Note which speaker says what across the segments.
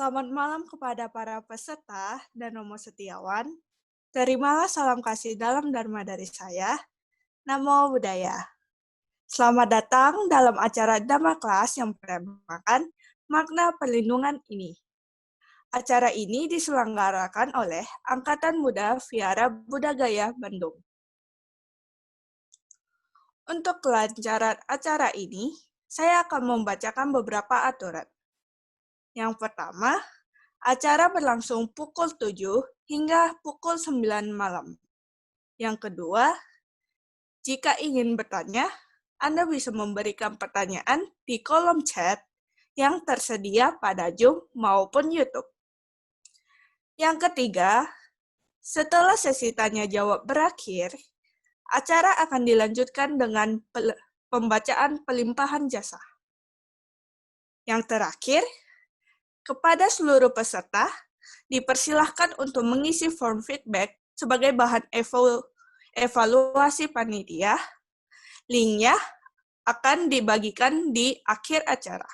Speaker 1: Selamat malam kepada para peserta dan Romo Setiawan. Terimalah salam kasih dalam Dharma dari saya. Namo Buddhaya. Selamat datang dalam acara Dhamma Class yang bertemakan makna perlindungan ini. Acara ini diselenggarakan oleh Angkatan Muda Vihara Buddha Gaya Bandung. Untuk kelancaran acara ini, saya akan membacakan beberapa aturan. Yang pertama, acara berlangsung pukul 7 hingga pukul 9 malam. Yang kedua, jika ingin bertanya, Anda bisa memberikan pertanyaan di kolom chat yang tersedia pada Zoom maupun YouTube. Yang ketiga, setelah sesi tanya-jawab berakhir, acara akan dilanjutkan dengan pembacaan pelimpahan jasa. Yang terakhir, kepada seluruh peserta, dipersilahkan untuk mengisi form feedback sebagai bahan evaluasi panitia. Linknya akan dibagikan di akhir acara.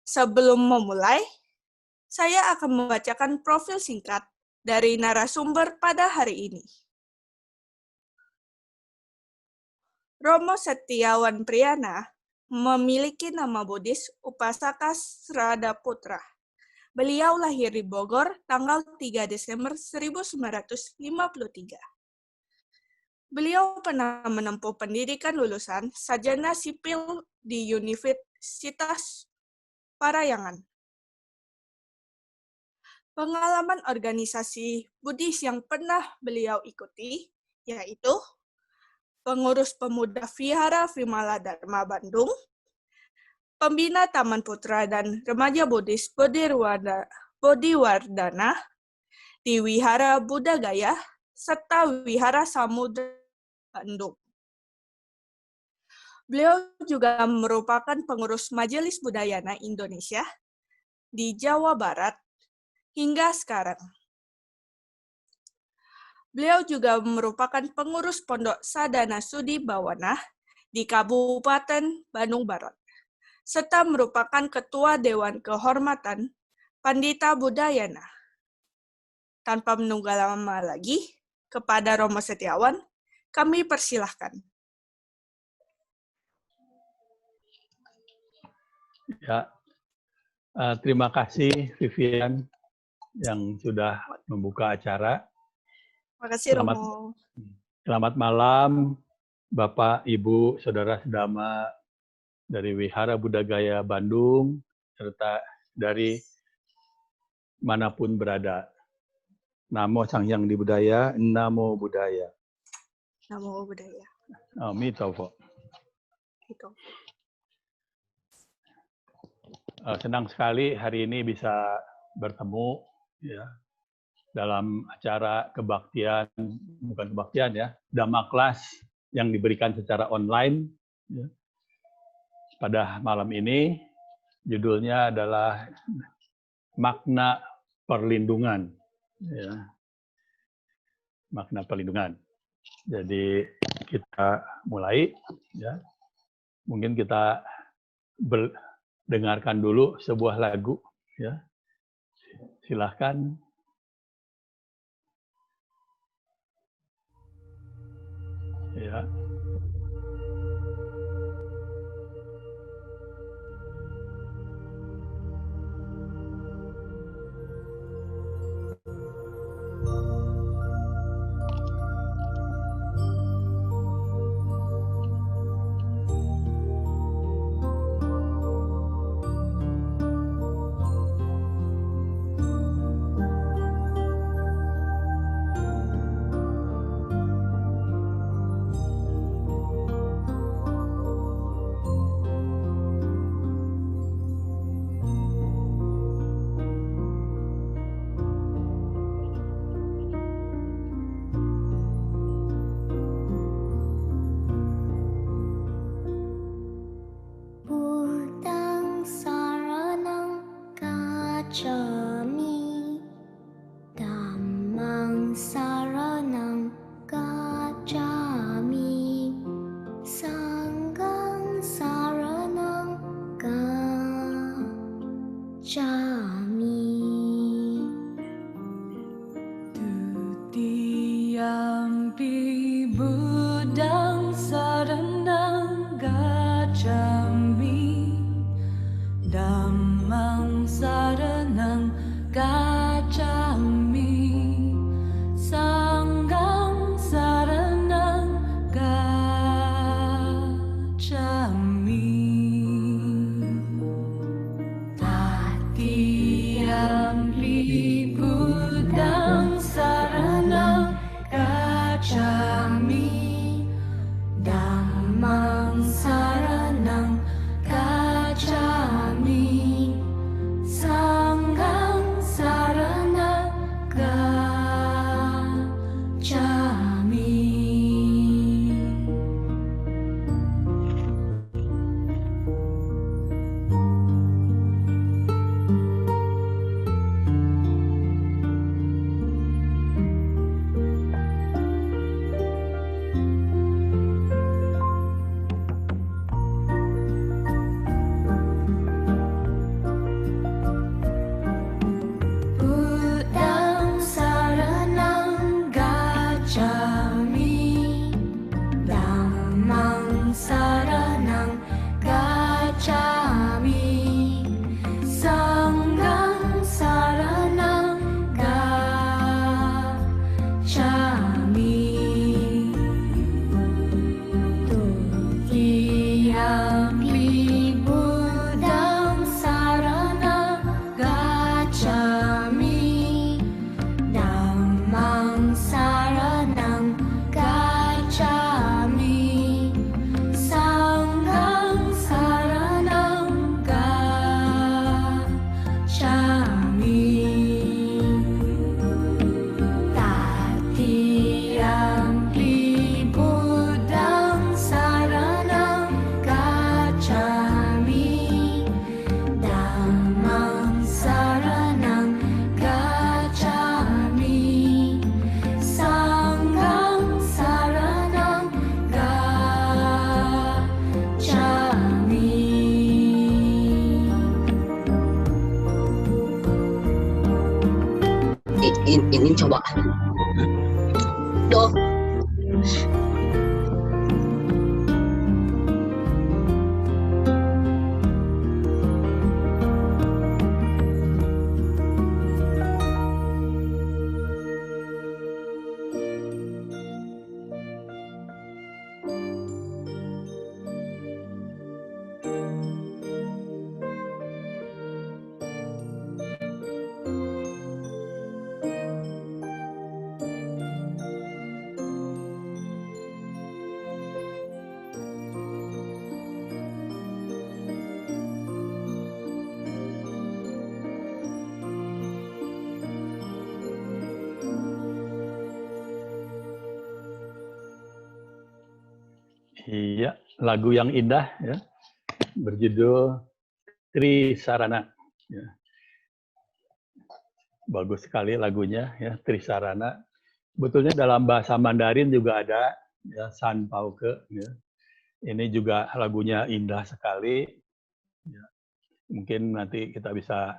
Speaker 1: Sebelum memulai, saya akan membacakan profil singkat dari narasumber pada hari ini. Romo Setiawan Priyana memiliki nama Buddhis Upasaka Sradaputra. Beliau lahir di Bogor tanggal 3 Desember 1953. Beliau pernah menempuh pendidikan lulusan sarjana sipil di Universitas Parayangan. Pengalaman organisasi Buddhis yang pernah beliau ikuti yaitu pengurus pemuda Vihara Vimala Dharma Bandung, pembina Taman Putra dan Remaja Buddhis Bodhiwardana di Wihara Buddha Gaya, serta Wihara Samudra Bandung. Beliau juga merupakan pengurus Majelis Budayana Indonesia di Jawa Barat hingga sekarang. Beliau juga merupakan pengurus Pondok Sadana Sudi Bawana di Kabupaten Bandung Barat, serta merupakan Ketua Dewan Kehormatan Pandita Budayana. Tanpa menunggu lama lagi, kepada Romo Setiawan, kami persilahkan.
Speaker 2: Ya, terima kasih Vivian yang sudah membuka acara.
Speaker 1: Terima kasih Romo.
Speaker 2: Selamat malam Bapak, Ibu, Saudara Sedama dari Wihara Buddha Gaya Bandung, serta dari manapun berada. Namo Sang Hyang Di Buddhaya, Namo Buddhaya.
Speaker 1: Namo Buddhaya.
Speaker 2: Amitofo.
Speaker 1: Gitu.
Speaker 2: Senang sekali hari ini bisa bertemu ya dalam acara kebaktian, bukan kebaktian ya, Dhamma Class yang diberikan secara online ya. Pada malam ini judulnya adalah makna perlindungan ya. Makna perlindungan. Jadi kita mulai ya. Mungkin kita dengarkan dulu sebuah lagu ya. Silahkan. Ya.
Speaker 3: Tutiampi budang saranang gacami Dhammang saranang gacami Sanghang saranang gacami Tatiampi budang saranang gacami Dhammang saranang gacami Sanghang saranang gacami Budang saranang gacami Dhammang saranang gacami Sanghang saranang gacami Tutiampi budang saranang gacami Dhammang saranang gacami Sanghang saranang gacami Tatiampi budang saranang gacami Dhammang saranang gacami Sanghang saranang gacami
Speaker 4: Ini coba. Duh.
Speaker 2: Iya, lagu yang indah ya, berjudul Trisarana. Ya. Bagus sekali lagunya ya, Trisarana. Betulnya dalam bahasa Mandarin juga ada ya, San Pauke. Ya. Ini juga lagunya indah sekali. Ya. Mungkin nanti kita bisa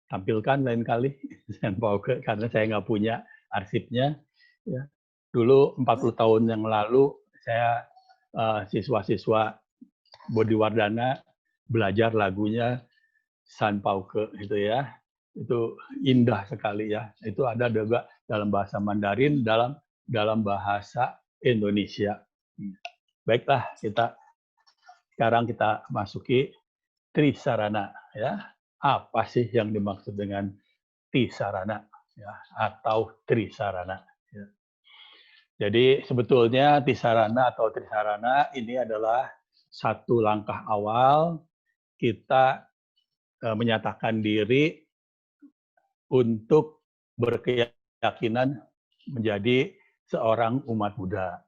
Speaker 2: tampilkan lain kali San Pauke karena saya nggak punya arsipnya. Ya. Dulu 40 tahun yang lalu saya siswa-siswa Bodhiwardana belajar lagunya San Pauke itu ya. Itu indah sekali ya. Itu ada juga dalam bahasa Mandarin, dalam bahasa Indonesia. Baiklah, sekarang kita masuki Trisarana ya. Apa sih yang dimaksud dengan Tisarana ya, atau Trisarana ya. Jadi sebetulnya Tisarana atau Trisarana ini adalah satu langkah awal kita menyatakan diri untuk berkeyakinan menjadi seorang umat Buddha.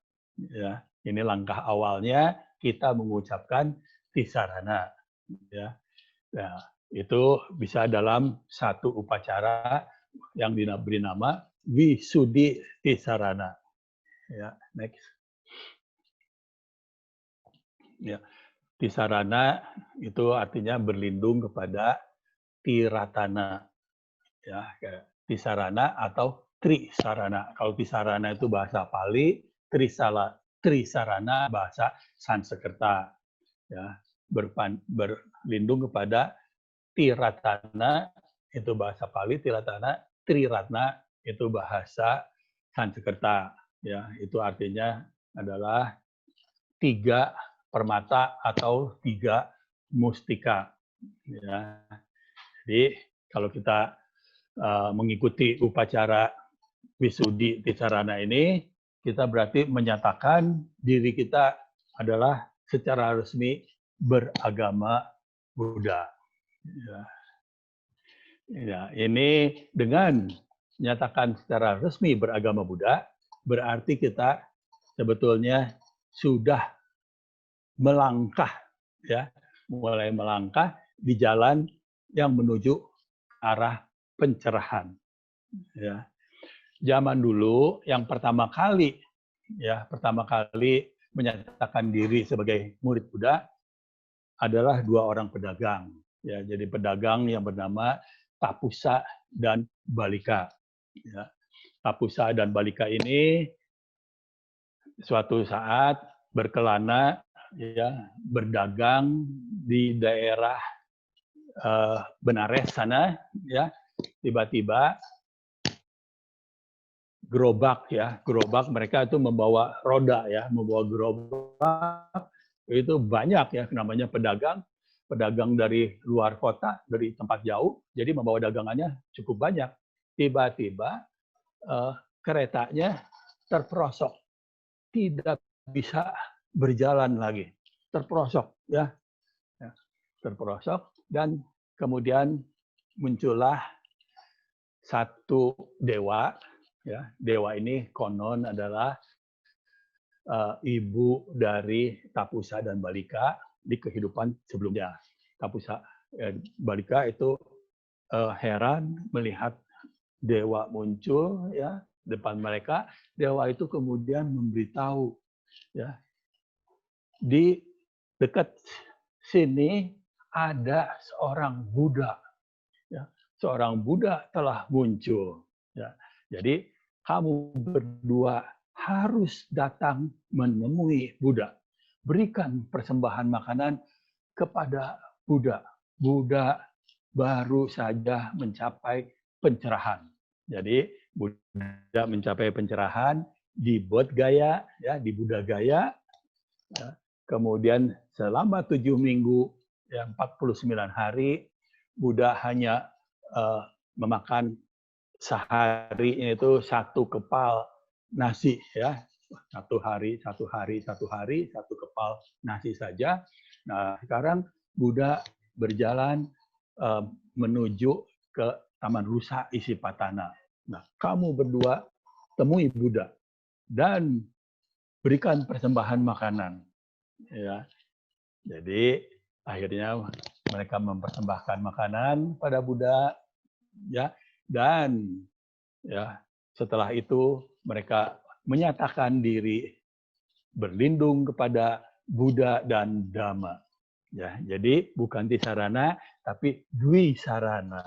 Speaker 2: Ya, ini langkah awalnya kita mengucapkan Tisarana. Ya, nah, itu bisa dalam satu upacara yang diberi nama Wisuddhi Tisarana. Ya, next. Ya, Tisarana itu artinya berlindung kepada Tiratana. ya, tisarana atau trisarana. Kalau tisarana itu bahasa Pali, trisarana bahasa Sanskerta, ya, berlindung kepada Tiratana itu bahasa Pali, Triratna itu bahasa Sanskerta, ya, itu artinya adalah 3 permata atau 3 mustika, ya. Jadi kalau kita mengikuti upacara Wisudi Tisarana ini, kita berarti menyatakan diri kita adalah secara resmi beragama Buddha. Ya. Ya, ini dengan menyatakan secara resmi beragama Buddha, berarti kita sebetulnya sudah melangkah, ya, mulai melangkah di jalan yang menuju arah pencerahan. Ya. Zaman dulu yang pertama kali menyatakan diri sebagai murid Buddha adalah 2 orang pedagang. Ya, jadi pedagang yang bernama Tapusa dan Balika. Ya. Tapusa dan Balika ini suatu saat berkelana, ya, berdagang di daerah Benares sana, ya, tiba-tiba gerobak mereka itu membawa roda, ya, membawa gerobak itu banyak, ya, namanya pedagang dari luar kota, dari tempat jauh, jadi membawa dagangannya cukup banyak. Tiba-tiba keretanya terperosok, tidak bisa berjalan lagi, terperosok, ya, terperosok, dan kemudian muncullah satu dewa, ya. Dewa ini konon adalah ibu dari Tapusa dan Balika di kehidupan sebelumnya. Tapusa Balika itu heran melihat dewa muncul, ya, depan mereka. Dewa itu kemudian memberitahu, ya, di dekat sini ada seorang Buddha, ya, seorang Buddha telah muncul, ya. Jadi kamu berdua harus datang menemui Buddha, berikan persembahan makanan kepada Buddha. Buddha baru saja mencapai pencerahan. Jadi Buddha mencapai pencerahan di Bodh Gaya, ya, di Buddha Gaya. Ya. Kemudian selama 7 minggu, ya, 49 hari, Buddha hanya memakan sehari itu 1 kepal nasi, ya, 1 hari, 1 kepal nasi saja. Nah, sekarang Buddha berjalan menuju ke Taman Rusa Isipatana. Nah, kamu berdua temui Buddha dan berikan persembahan makanan, ya. Jadi akhirnya mereka mempersembahkan makanan pada Buddha, ya, dan, ya, setelah itu mereka menyatakan diri berlindung kepada Buddha dan Dhamma, ya. Jadi bukan tisarana tapi dwisarana,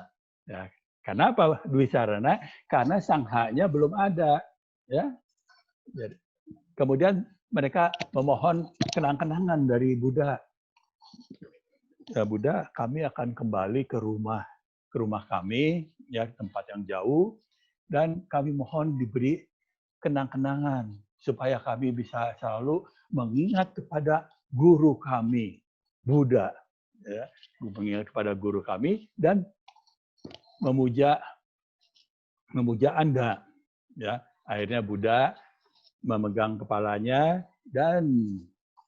Speaker 2: ya. Kenapa dwisarana? Karena sanghanya belum ada, ya. Jadi, kemudian mereka memohon kenang-kenangan dari Buddha. Ya, Buddha, kami akan kembali ke rumah kami, ya, tempat yang jauh, dan kami mohon diberi kenang-kenangan supaya kami bisa selalu mengingat kepada guru kami, Buddha, ya, mengingat kepada guru kami dan memuja Anda, ya. Akhirnya Buddha memegang kepalanya dan,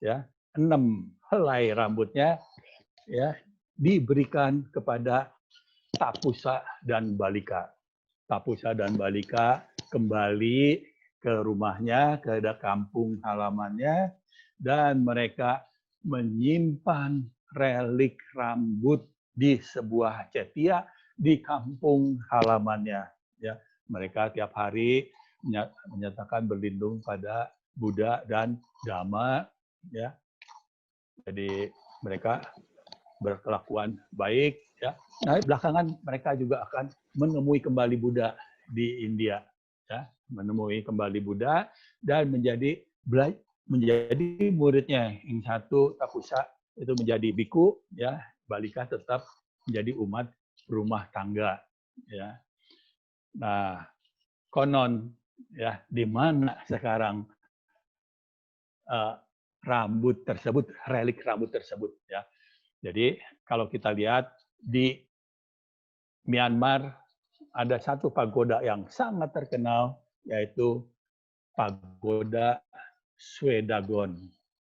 Speaker 2: ya, 6 helai rambutnya, ya, diberikan kepada Tapusa dan Balika. Tapusa dan Balika kembali ke rumahnya, ke kampung halamannya, dan mereka menyimpan relik rambut di sebuah cetia di kampung halamannya, ya. Mereka tiap hari menyatakan berlindung pada Buddha dan Dhamma, ya. Jadi mereka berkelakuan baik, ya. Nah, belakangan mereka juga akan menemui kembali Buddha di India, ya, menemui kembali Buddha dan menjadi muridnya. Yang satu Takusa itu menjadi biku, ya, Balika tetap menjadi umat rumah tangga, ya. Nah, konon, ya, di mana sekarang rambut tersebut, relik rambut tersebut, ya. Jadi kalau kita lihat di Myanmar ada satu pagoda yang sangat terkenal, yaitu pagoda Swedagon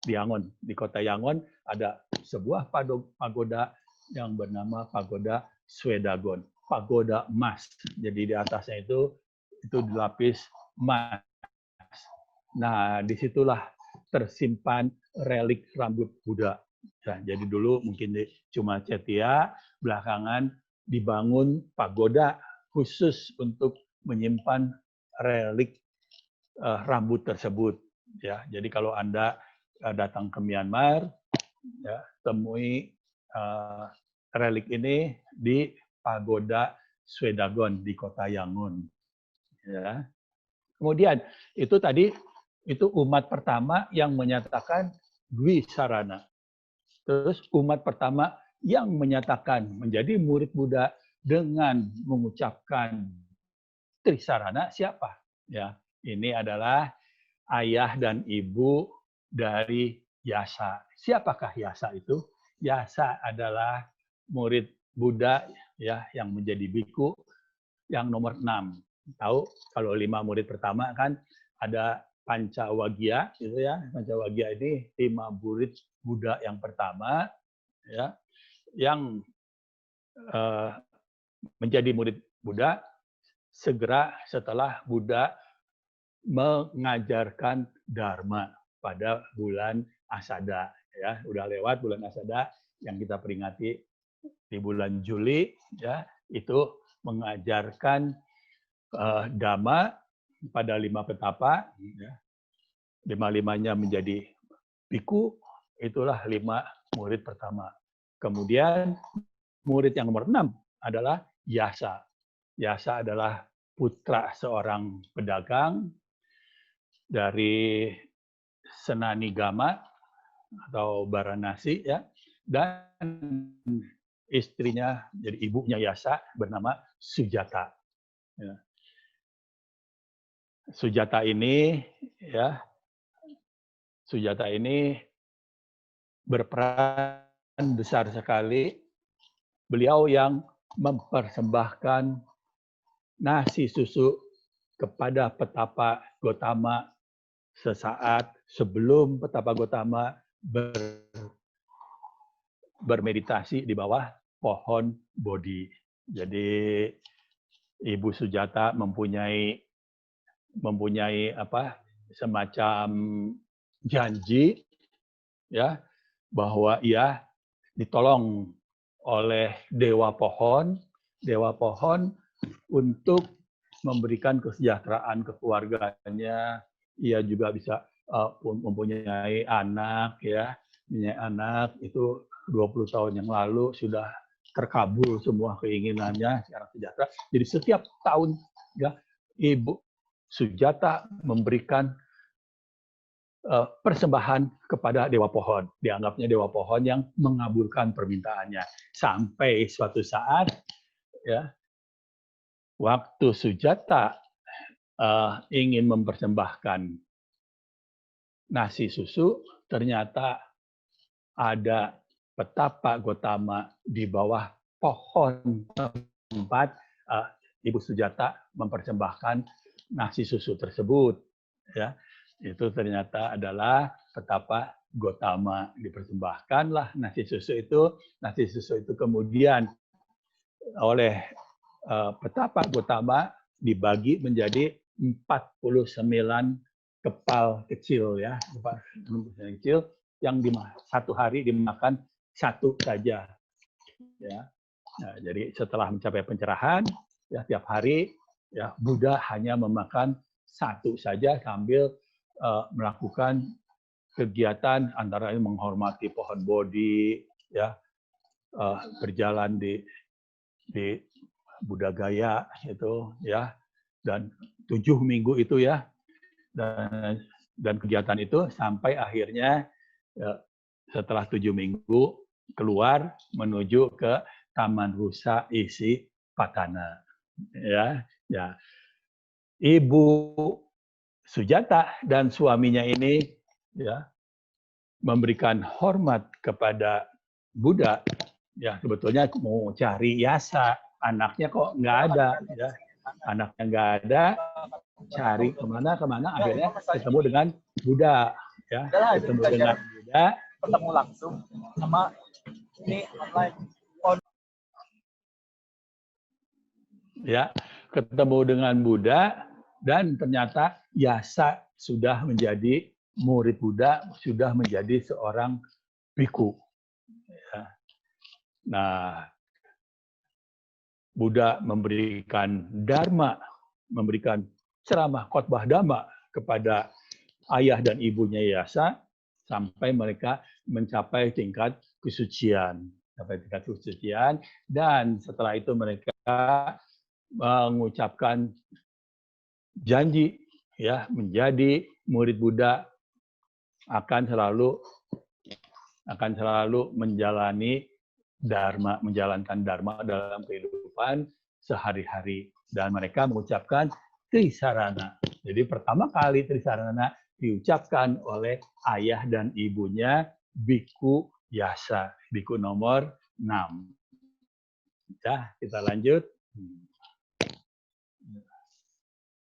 Speaker 2: di Yangon. Di kota Yangon ada sebuah pagoda yang bernama pagoda Swedagon, pagoda emas. Jadi di atasnya itu dilapis emas. Nah, disitulah tersimpan relik rambut Buddha. Nah, jadi dulu mungkin cuma cetia, belakangan dibangun pagoda khusus untuk menyimpan relik rambut tersebut. Ya, jadi kalau Anda datang ke Myanmar, ya, temui relik ini di pagoda Swedagon di kota Yangon. Ya. Kemudian itu tadi itu umat pertama yang menyatakan Dwisarana. Terus umat pertama yang menyatakan menjadi murid Buddha dengan mengucapkan Trisarana siapa? Ya, ini adalah ayah dan ibu dari Yasa. Siapakah Yasa itu? Yasa adalah murid Buddha, ya, yang menjadi biku yang nomor 6. Tahu kalau 5 murid pertama kan ada Pancawagya, gitu ya. Pancawagya ini 5 murid Buddha yang pertama, ya, yang menjadi murid Buddha segera setelah Buddha mengajarkan Dharma pada bulan Asada. Ya, udah lewat bulan Asada yang kita peringati di bulan Juli, ya, itu mengajarkan Dhamma pada 5 petapa, ya. 5-5-nya menjadi biku, itulah 5 murid pertama. Kemudian murid yang nomor 6 adalah Yasa. Yasa adalah putra seorang pedagang dari Senanigama atau Varanasi, ya, dan istrinya, jadi ibunya Yasa bernama Sujata. Ya. Sujata ini, ya, Sujata ini berperan besar sekali. Beliau yang mempersembahkan nasi susu kepada petapa Gotama sesaat sebelum petapa Gotama bermeditasi di bawah pohon Bodhi. Jadi Ibu Sujata mempunyai apa, semacam janji, ya, bahwa ia ditolong oleh dewa pohon untuk memberikan kesejahteraan ke keluarganya. Ia juga bisa mempunyai anak, ya, punya anak itu 20 tahun yang lalu sudah terkabul semua keinginannya, sekarang sejahtera. Jadi setiap tahun, ya, Ibu Sujata memberikan persembahan kepada dewa pohon. Dianggapnya dewa pohon yang mengabulkan permintaannya. Sampai suatu saat, ya, waktu Sujata ingin mempersembahkan nasi susu, ternyata ada petapa Gotama di bawah pohon tempat Ibu Sujata mempersembahkan nasi susu tersebut, ya. Itu ternyata adalah petapa Gotama. Dipersembahkanlah nasi susu itu kemudian oleh petapa Gotama dibagi menjadi 49 kepal kecil, ya, kepal kecil yang satu hari dimakan satu saja, ya. Nah, jadi setelah mencapai pencerahan, ya, tiap hari, ya, Buddha hanya memakan satu saja sambil melakukan kegiatan antara lain menghormati pohon Bodhi, ya, berjalan di Budagaya itu ya, dan 7 minggu itu ya, dan kegiatan itu sampai akhirnya setelah 7 minggu keluar menuju ke Taman Rusa Isi Patana. Ya. Ibu Sujata dan suaminya ini ya memberikan hormat kepada Buddha. Ya, sebetulnya mau cari Yasa, anaknya kok nggak ada. Ya. Anaknya nggak ada, cari kemana, akhirnya ketemu dengan Buddha. Ya, ketemu dengan Buddha.
Speaker 4: Ketemu langsung sama ini online.
Speaker 2: Ya, ketemu dengan Buddha dan ternyata Yasa sudah menjadi murid Buddha, sudah menjadi seorang biku. Ya. Nah, Buddha memberikan dharma, memberikan ceramah khotbah dhamma kepada ayah dan ibunya Yasa sampai mereka mencapai tingkat kesucian. Dan setelah itu mereka mengucapkan janji ya menjadi murid Buddha akan selalu menjalani dharma, menjalankan dharma dalam kehidupan sehari-hari, dan mereka mengucapkan trisarana. Jadi pertama kali trisarana diucapkan oleh ayah dan ibunya Biku Yasa, biku nomor 6. Ya, kita lanjut.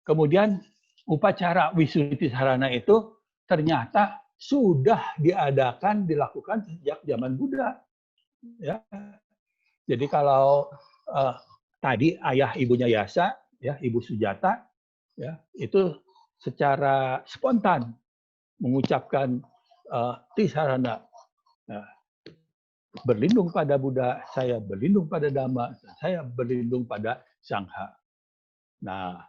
Speaker 2: Kemudian upacara Wisuddhi Sarana itu ternyata sudah dilakukan sejak zaman Buddha. Ya. Jadi kalau tadi ayah ibunya Yasa, ya Ibu Sujata, ya itu secara spontan mengucapkan Tisarana. Nah, berlindung pada Buddha, saya berlindung pada Dhamma, saya berlindung pada Sangha. Nah,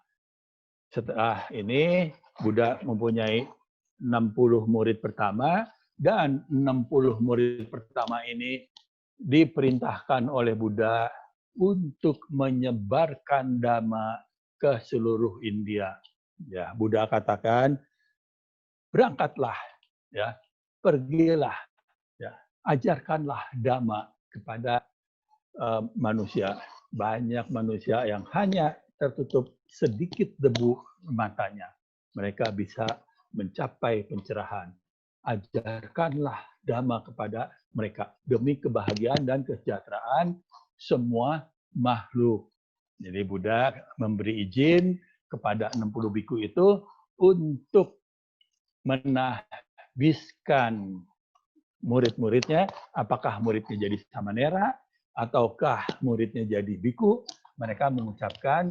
Speaker 2: setelah ini Buddha mempunyai 60 murid pertama, dan 60 murid pertama ini diperintahkan oleh Buddha untuk menyebarkan Dhamma ke seluruh India. Ya, Buddha katakan, berangkatlah, ya, pergilah, ya, ajarkanlah Dhamma kepada manusia. Banyak manusia yang hanya tertutup sedikit debu matanya. Mereka bisa mencapai pencerahan. Ajarkanlah Dhamma kepada mereka demi kebahagiaan dan kesejahteraan semua makhluk. Jadi Buddha memberi izin kepada 60 biku itu untuk menahbiskan murid-muridnya, apakah muridnya jadi samanera ataukah muridnya jadi biku, mereka mengucapkan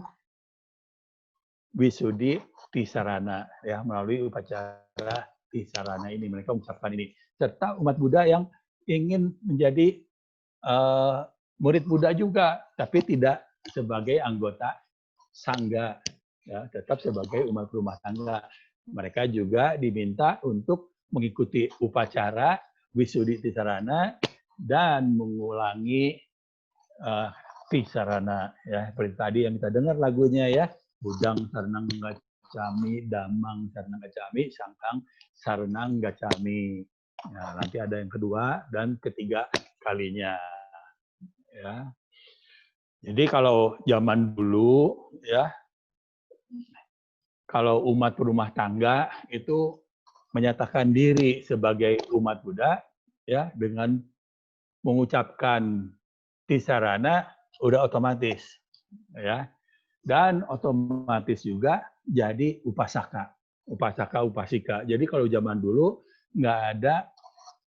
Speaker 2: Wisuddhi Tisarana, ya, melalui upacara Tisarana ini mereka mengucapkan ini. Serta umat Buddha yang ingin menjadi murid Buddha juga, tapi tidak sebagai anggota sangga, ya, tetap sebagai umat rumah tangga. Mereka juga diminta untuk mengikuti upacara Wisuddhi Tisarana dan mengulangi Tisarana, ya, seperti tadi yang kita dengar lagunya, ya, Budang Saranang Gacami, Damang Saranang Gacami, Sangkang Saranang Gacami. Nah, nanti ada yang kedua dan ketiga kalinya, ya. Jadi kalau zaman dulu, ya, kalau umat rumah tangga itu menyatakan diri sebagai umat Buddha, ya, dengan mengucapkan Tisarana udah otomatis, ya, dan otomatis juga jadi upasaka, upasika. Jadi kalau zaman dulu nggak ada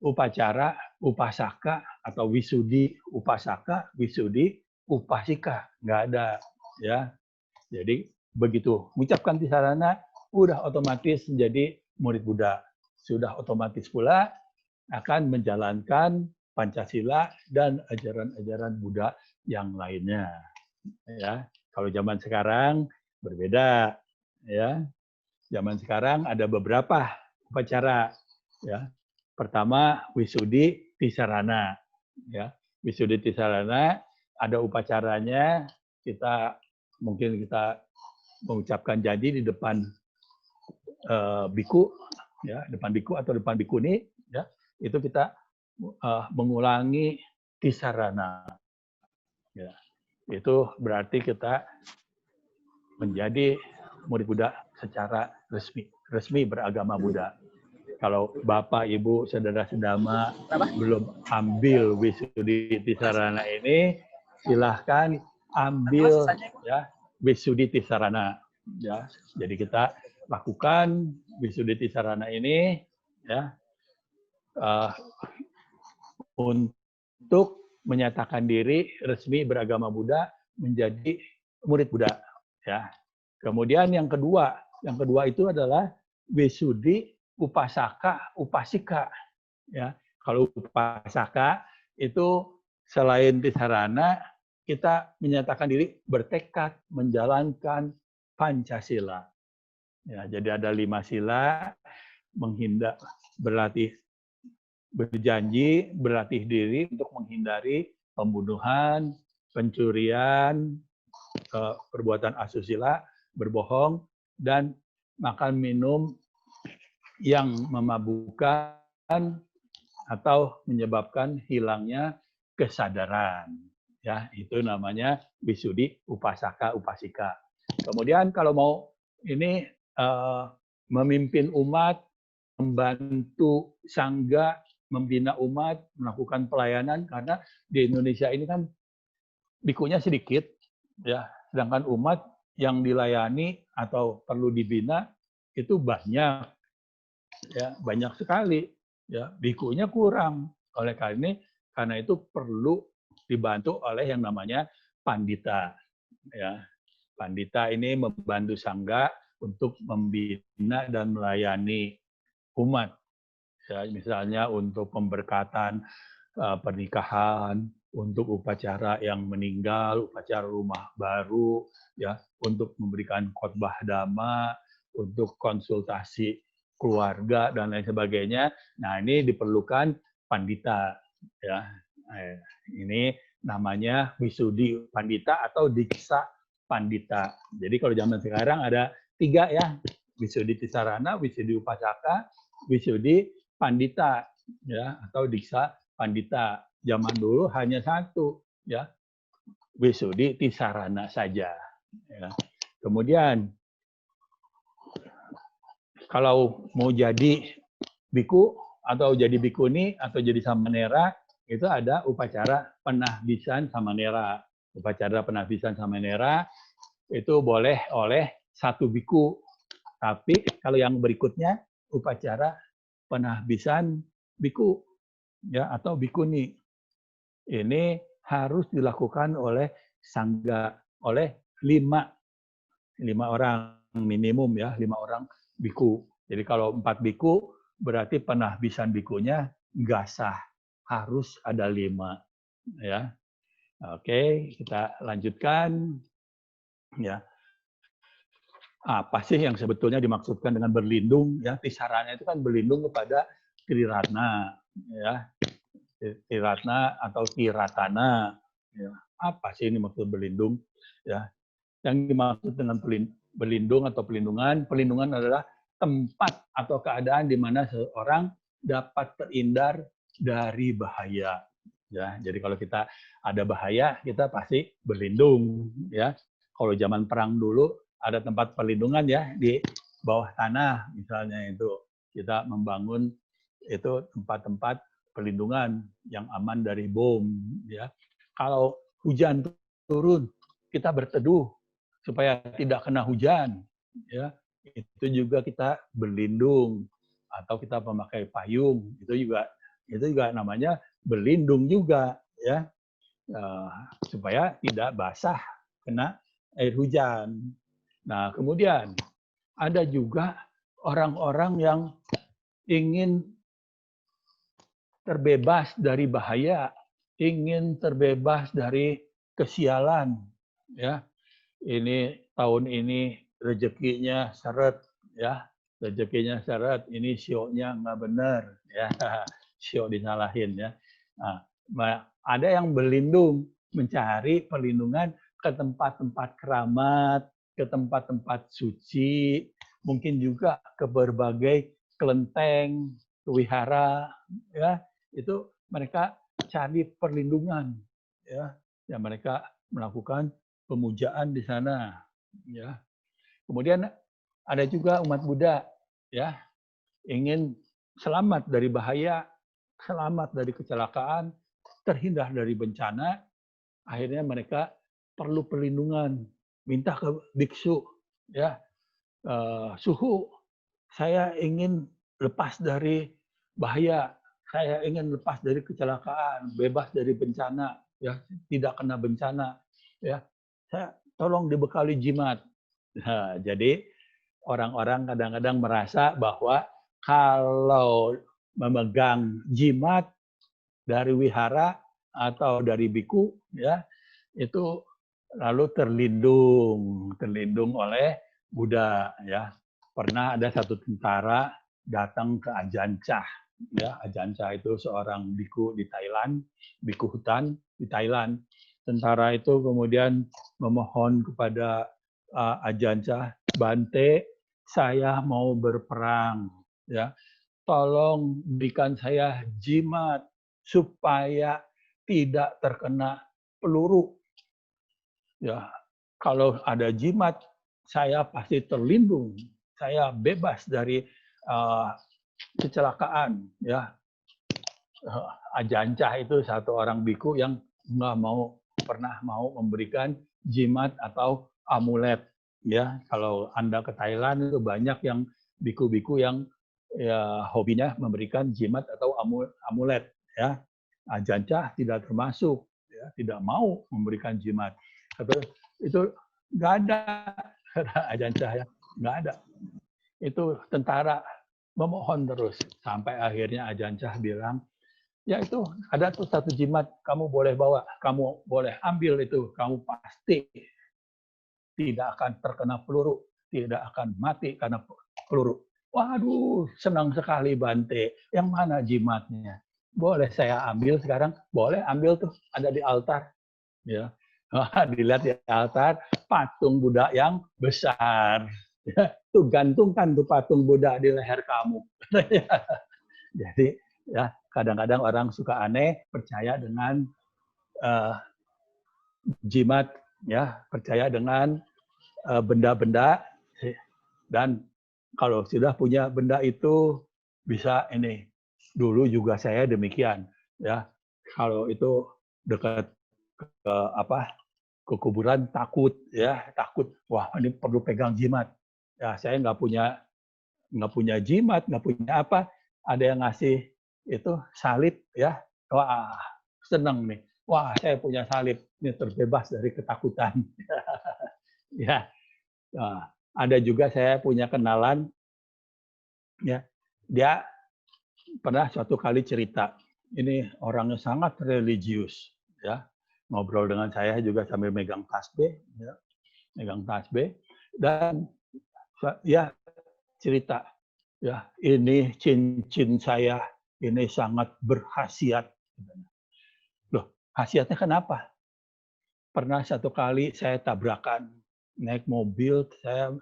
Speaker 2: upacara upasaka atau Wisuddhi upasaka, Wisuddhi upasika, nggak ada, ya. Jadi begitu mengucapkan Tisarana udah otomatis menjadi murid Buddha, sudah otomatis pula akan menjalankan Pancasila dan ajaran-ajaran Buddha yang lainnya. Ya, kalau zaman sekarang berbeda, ya. Zaman sekarang ada beberapa upacara, ya. Pertama Wisuddhi Tisarana, ya. Wisuda Tisarana, ada upacaranya, mungkin kita mengucapkan janji di depan biku, ya, depan biku atau depan bikuni, ya, itu kita mengulangi Tisarana. Ya, itu berarti kita menjadi murid Buddha secara resmi beragama Buddha. Kalau Bapak, Ibu, Saudara Sedama belum ambil Wisudi Tisarana ini, silahkan ambil ya Wisudi Tisarana. Ya, jadi kita lakukan Wisudi Tisarana ini ya untuk menyatakan diri resmi beragama Buddha menjadi murid Buddha. Ya. Kemudian yang kedua itu adalah Wisudi Upasaka, Upasika. Ya, kalau Upasaka itu selain Tisarana, kita menyatakan diri bertekad menjalankan Pancasila. Ya, jadi ada 5 sila, berjanji, berlatih diri untuk menghindari pembunuhan, pencurian, perbuatan asusila, berbohong, dan makan minum yang memabukkan atau menyebabkan hilangnya kesadaran. Ya, itu namanya Wisudi Upasaka Upasika. Kemudian kalau mau ini memimpin umat, membantu sangga, membina umat, melakukan pelayanan, karena di Indonesia ini kan bikunya sedikit, ya, sedangkan umat yang dilayani atau perlu dibina itu banyak. Ya, banyak sekali, ya, bikunya kurang. Oleh karena itu perlu dibantu oleh yang namanya pandita. Ya, pandita ini membantu sangga untuk membina dan melayani umat. Ya, misalnya untuk pemberkatan pernikahan, untuk upacara yang meninggal, upacara rumah baru, ya, untuk memberikan khotbah dhamma, untuk konsultasi keluarga dan lain sebagainya. Nah, ini diperlukan pandita, ya. Ini namanya Wisudi Pandita atau Diksa Pandita. Jadi kalau zaman sekarang ada 3 ya, Wisudi Tisarana, Wisudi Upasaka, Wisudi Pandita, ya, atau Diksa Pandita. Zaman dulu hanya 1, ya, Wisudi Tisarana saja. Ya. Kemudian kalau mau jadi biku atau jadi bikuni atau jadi samanera, itu ada upacara penahbisan samanera. Upacara penahbisan samanera itu boleh oleh 1 biku. Tapi kalau yang berikutnya upacara penahbisan biku, ya, atau bikuni. Ini harus dilakukan oleh sangga, oleh 5 orang minimum, ya, 5 orang biku. Jadi kalau 4 biku berarti penahbisan bikunya nggak sah, harus ada 5, ya. Oke, kita lanjutkan, ya. Apa sih yang sebetulnya dimaksudkan dengan berlindung, ya? Tisarana itu kan berlindung kepada Triratna, ya. Triratna atau Tiratana, ya. Apa sih ini maksud berlindung, ya? Yang dimaksud dengan berlindung atau perlindungan adalah tempat atau keadaan di mana seseorang dapat terhindar dari bahaya. Ya, jadi kalau kita ada bahaya, kita pasti berlindung. Ya, kalau zaman perang dulu ada tempat perlindungan, ya, di bawah tanah misalnya, itu kita membangun itu tempat-tempat perlindungan yang aman dari bom. Ya, kalau hujan turun, kita berteduh supaya tidak kena hujan, ya, itu juga kita berlindung, atau kita memakai payung, itu juga namanya berlindung juga, ya, supaya tidak basah kena air hujan. Nah, kemudian ada juga orang-orang yang ingin terbebas dari bahaya, ingin terbebas dari kesialan, ya. Ini tahun ini rezekinya seret, ya, rezekinya seret, ini sio-nya nggak benar, ya, sio disalahin, ya. Nah, Ada yang berlindung, mencari perlindungan ke tempat-tempat keramat, ke tempat-tempat suci, mungkin juga ke berbagai kelenteng, ke wihara, ya. Itu mereka cari perlindungan, ya. Ya mereka melakukan pemujaan di sana, ya. Kemudian ada juga umat Buddha, ya, ingin selamat dari bahaya, selamat dari kecelakaan, terhindar dari bencana, akhirnya mereka perlu perlindungan, minta ke biksu, ya, suhu, saya ingin lepas dari bahaya, saya ingin lepas dari kecelakaan, bebas dari bencana, ya, tidak kena bencana, ya, saya tolong dibekali jimat. Nah, jadi orang-orang kadang-kadang merasa bahwa kalau memegang jimat dari wihara atau dari biku, ya, itu lalu terlindung oleh Buddha, ya. Pernah ada satu tentara datang ke Ajahn Chah, ya. Ajahn Chah itu seorang biku di Thailand, biku hutan di Thailand. Tentara itu kemudian memohon kepada Ajahn Chah, Bante, saya mau berperang, ya. Tolong berikan saya jimat supaya tidak terkena peluru. Ya, kalau ada jimat, saya pasti terlindung. Saya bebas dari kecelakaan. Ya, Ajahn Chah itu satu orang biku yang nggak pernah mau memberikan jimat atau amulet. Ya, kalau Anda ke Thailand itu banyak yang biku-biku yang ya hobinya memberikan jimat atau amulet. Ya, Ajahn Chah tidak termasuk, ya, tidak mau memberikan jimat. Itu nggak ada, Ajahn Chah, ya, nggak ada. Itu tentara memohon terus sampai akhirnya Ajahn Chah bilang, ya itu ada tuh satu jimat, kamu boleh bawa, kamu boleh ambil itu, kamu pasti tidak akan terkena peluru, tidak akan mati karena peluru. Waduh, senang sekali Bante. Yang mana jimatnya? Boleh saya ambil sekarang? Boleh ambil tuh, ada di altar. Ya, dilihat di altar patung Buddha yang besar. Tuh gantungkan tuh patung Buddha di leher kamu. Jadi ya kadang-kadang orang suka aneh percaya dengan jimat, ya, percaya dengan benda-benda, dan kalau sudah punya benda itu bisa ini. Dulu juga saya demikian, ya. Kalau itu dekat ke kuburan takut, ya, takut. Wah, ini perlu pegang jimat. Ya, saya nggak punya jimat, nggak punya apa. Ada yang ngasih itu salib, ya. Wah, senang nih. Wah, saya punya salib. Ini terbebas dari ketakutan. Ya, nah, ada juga saya punya kenalan, ya. Dia pernah suatu kali cerita. Ini orangnya sangat religius, ya. Ngobrol dengan saya juga sambil megang tasbih, ya. Megang tasbih dan ya cerita, ya, ini cincin saya ini sangat berkhasiat. Loh, khasiatnya kenapa? Pernah satu kali saya tabrakan, naik mobil, saya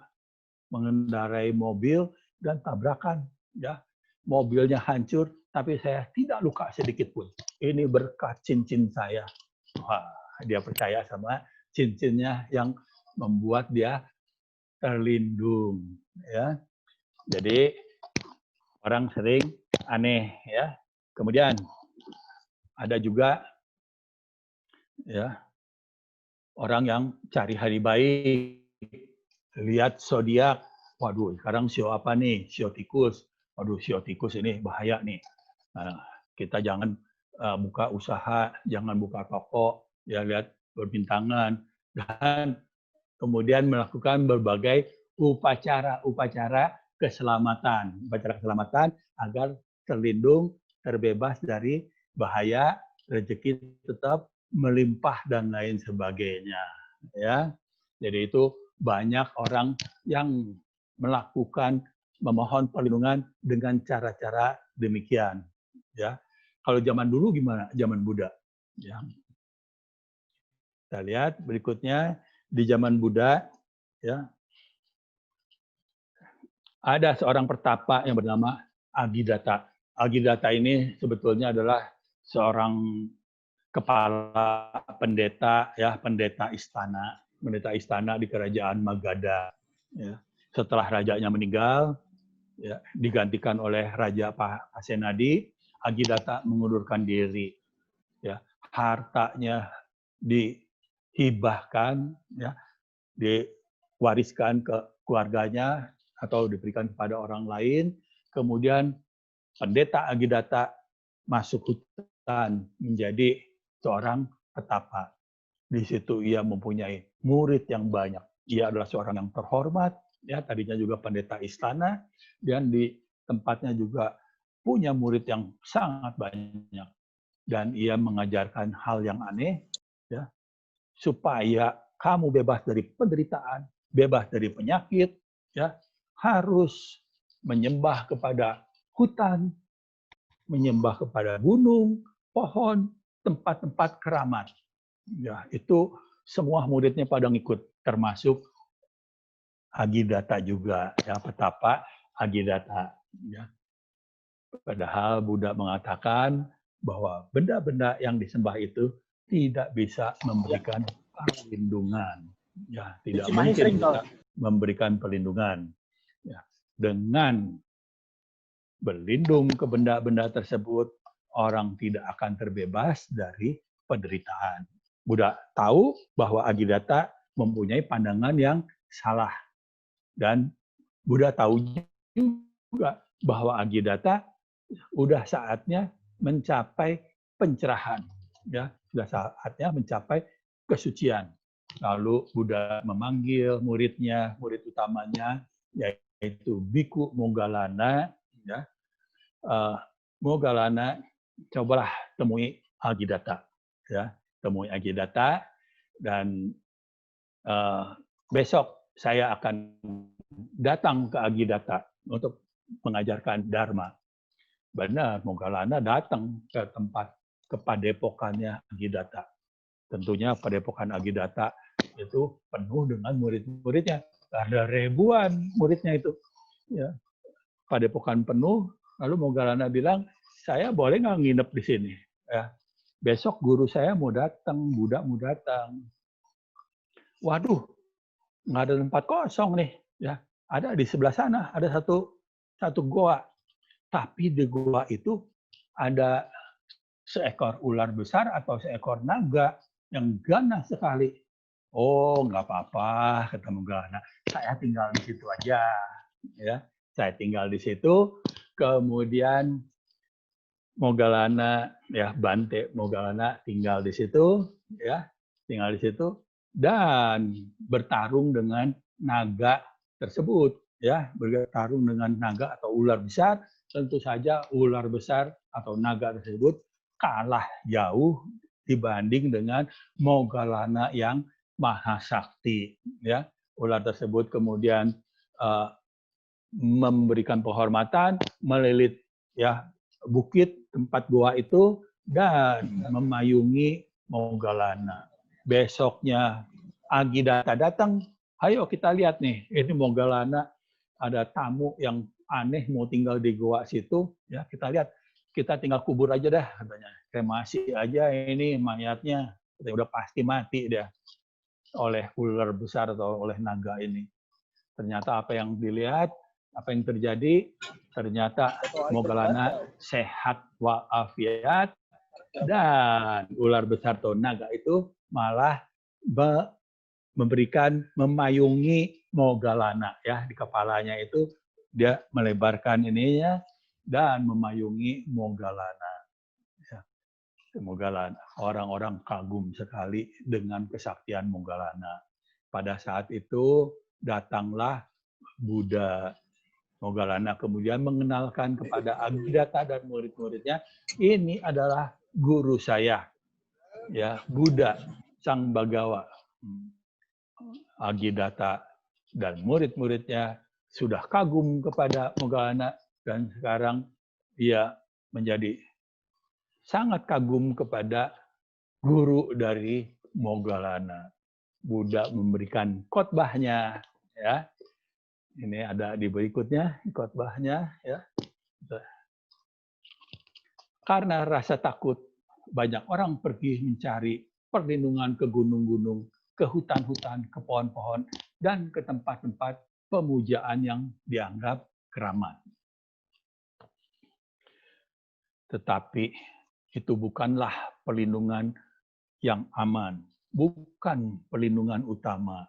Speaker 2: mengendarai mobil dan tabrakan, ya. Mobilnya hancur, tapi saya tidak luka sedikit pun. Ini berkat cincin saya. Wah, dia percaya sama cincinnya yang membuat dia terlindung, ya. Jadi orang sering aneh, ya. Kemudian ada juga, ya, orang yang cari hari baik, lihat zodiak, waduh sekarang sio apa nih, sio tikus, waduh sio tikus ini bahaya nih. Nah, kita jangan buka usaha, jangan buka toko, ya, lihat berbintangan, dan kemudian melakukan berbagai upacara keselamatan agar terlindung, terbebas dari bahaya, rezeki tetap melimpah dan lain sebagainya, ya. Jadi itu banyak orang yang melakukan memohon perlindungan dengan cara-cara demikian, ya. Kalau zaman dulu gimana? Zaman Buddha. Ya. Kita lihat berikutnya di zaman Buddha, ya, ada seorang pertapa yang bernama Agidata. Agidata ini sebetulnya adalah seorang kepala pendeta, ya, pendeta istana di kerajaan Magadha. Ya. Setelah rajanya meninggal, ya, digantikan oleh Raja Pasenadi, Agidata mengundurkan diri. Ya. Hartanya dihibahkan, ya, diwariskan ke keluarganya atau diberikan kepada orang lain. Kemudian pendeta Agidata masuk hutan menjadi seorang petapa. Di situ ia mempunyai murid yang banyak. Ia adalah seorang yang terhormat, ya, tadinya juga pendeta istana, dan di tempatnya juga punya murid yang sangat banyak. Dan ia mengajarkan hal yang aneh, ya, supaya kamu bebas dari penderitaan, bebas dari penyakit, ya, harus menyembah kepada hutan, menyembah kepada gunung, pohon, tempat-tempat keramat. Ya, itu semua muridnya pada ngikut, termasuk Agidata juga, ya, petapa Agidata. Ya. Padahal Buddha mengatakan bahwa benda-benda yang disembah itu tidak bisa memberikan perlindungan. Ya, tidak mungkin bisa memberikan perlindungan. Ya. Dengan berlindung ke benda-benda tersebut, orang tidak akan terbebas dari penderitaan. Buddha tahu bahwa Agidata mempunyai pandangan yang salah. Dan Buddha tahu juga bahwa Agidata udah saatnya mencapai pencerahan, ya, sudah saatnya mencapai kesucian. Lalu Buddha memanggil muridnya, murid utamanya, yaitu Biku Moggallana, ya. Moggallana, cobalah temui Agidata, ya, temui Agidata, dan besok saya akan datang ke Agidata untuk mengajarkan Dharma. Benar, Moggallana datang ke tempat kepadepokannya Agidata. Tentunya padepokan Agidata itu penuh dengan murid-muridnya. Ada ribuan muridnya itu. Ya. Padepokan penuh, lalu Moggallana bilang, saya boleh nggak nginep di sini? Ya. Besok guru saya mau datang, Buddha mau datang. Waduh, nggak ada tempat kosong nih. Ya. Ada di sebelah sana, ada satu goa. Tapi di goa itu ada seekor ular besar atau seekor naga yang ganas sekali. Oh, nggak apa-apa, kata Moggallana. Saya tinggal di situ aja. Ya, saya tinggal di situ. Kemudian Moggallana, ya, Bante Moggallana tinggal di situ, ya, tinggal di situ dan bertarung dengan naga tersebut, ya, bertarung dengan naga atau ular besar. Tentu saja ular besar atau naga tersebut kalah jauh dibanding dengan Moggallana yang maha sakti. Ya. Ular tersebut kemudian memberikan penghormatan, melilit, ya, bukit tempat goa itu dan memayungi Moggallana. Besoknya Agidata datang, ayo kita lihat nih, ini Moggallana ada tamu yang aneh mau tinggal di goa situ, ya, kita lihat, kita tinggal kubur aja dah, katanya, kremasi aja ini mayatnya, udah pasti mati dia oleh ular besar atau oleh naga ini. Ternyata apa yang dilihat, apa yang terjadi, ternyata Moggallana sehat walafiat, dan ular besar atau naga itu malah memayungi Moggallana, ya, di kepalanya itu dia melebarkan ininya dan memayungi Moggallana. Ya. Moggallana, orang-orang kagum sekali dengan kesaktian Moggallana. Pada saat itu datanglah Buddha. Moggallana kemudian mengenalkan kepada Agidata dan murid-muridnya, ini adalah guru saya, ya, Buddha Sang Bagawa. Agidata dan murid-muridnya sudah kagum kepada Moggallana dan sekarang dia menjadi sangat kagum kepada guru dari Moggallana. Buddha memberikan khotbahnya, ya. Ini ada di berikutnya khotbahnya, ya. Karena rasa takut, banyak orang pergi mencari perlindungan ke gunung-gunung, ke hutan-hutan, ke pohon-pohon, dan ke tempat-tempat pemujaan yang dianggap keramat. Tetapi itu bukanlah perlindungan yang aman, bukan perlindungan utama.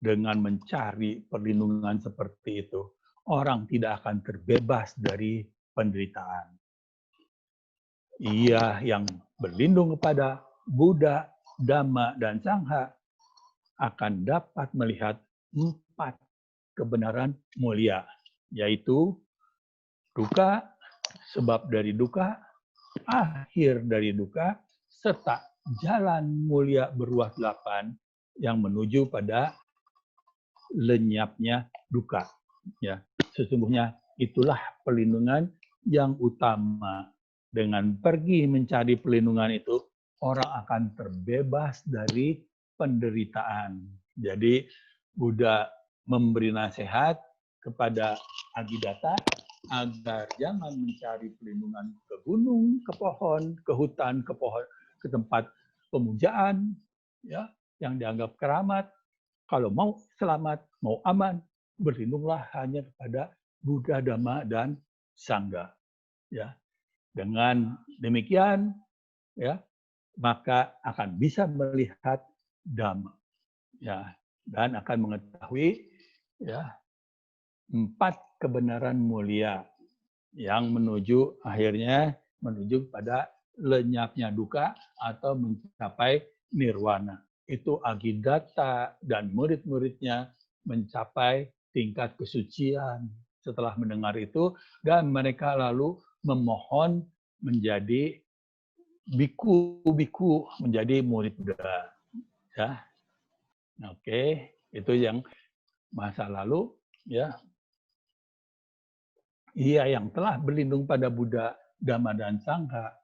Speaker 2: Dengan mencari perlindungan seperti itu, orang tidak akan terbebas dari penderitaan. Ia yang berlindung kepada Buddha, Dhamma, dan Sangha akan dapat melihat 4 kebenaran mulia, yaitu duka, sebab dari duka, akhir dari duka, serta jalan mulia beruas 8 yang menuju pada lenyapnya duka. Ya, sesungguhnya itulah perlindungan yang utama. Dengan pergi mencari perlindungan itu, orang akan terbebas dari penderitaan. Jadi Buddha memberi nasihat kepada Adidatta agar jangan mencari perlindungan ke gunung, ke pohon, ke hutan, ke pohon, ke tempat pemujaan, ya, yang dianggap keramat. Kalau mau selamat, mau aman, berlindunglah hanya kepada Buddha, Dhamma, dan Sangha. Ya, dengan demikian, ya, maka akan bisa melihat Dhamma, ya, dan akan mengetahui, ya, 4 kebenaran mulia yang akhirnya menuju pada lenyapnya duka atau mencapai nirwana. Itu Adidatta dan murid-muridnya mencapai tingkat kesucian setelah mendengar itu, dan mereka lalu memohon menjadi biku-biku, menjadi murid Buddha. Ya. Oke, itu yang masa lalu, ya. Ia yang telah berlindung pada Buddha, Dhamma, dan Sangha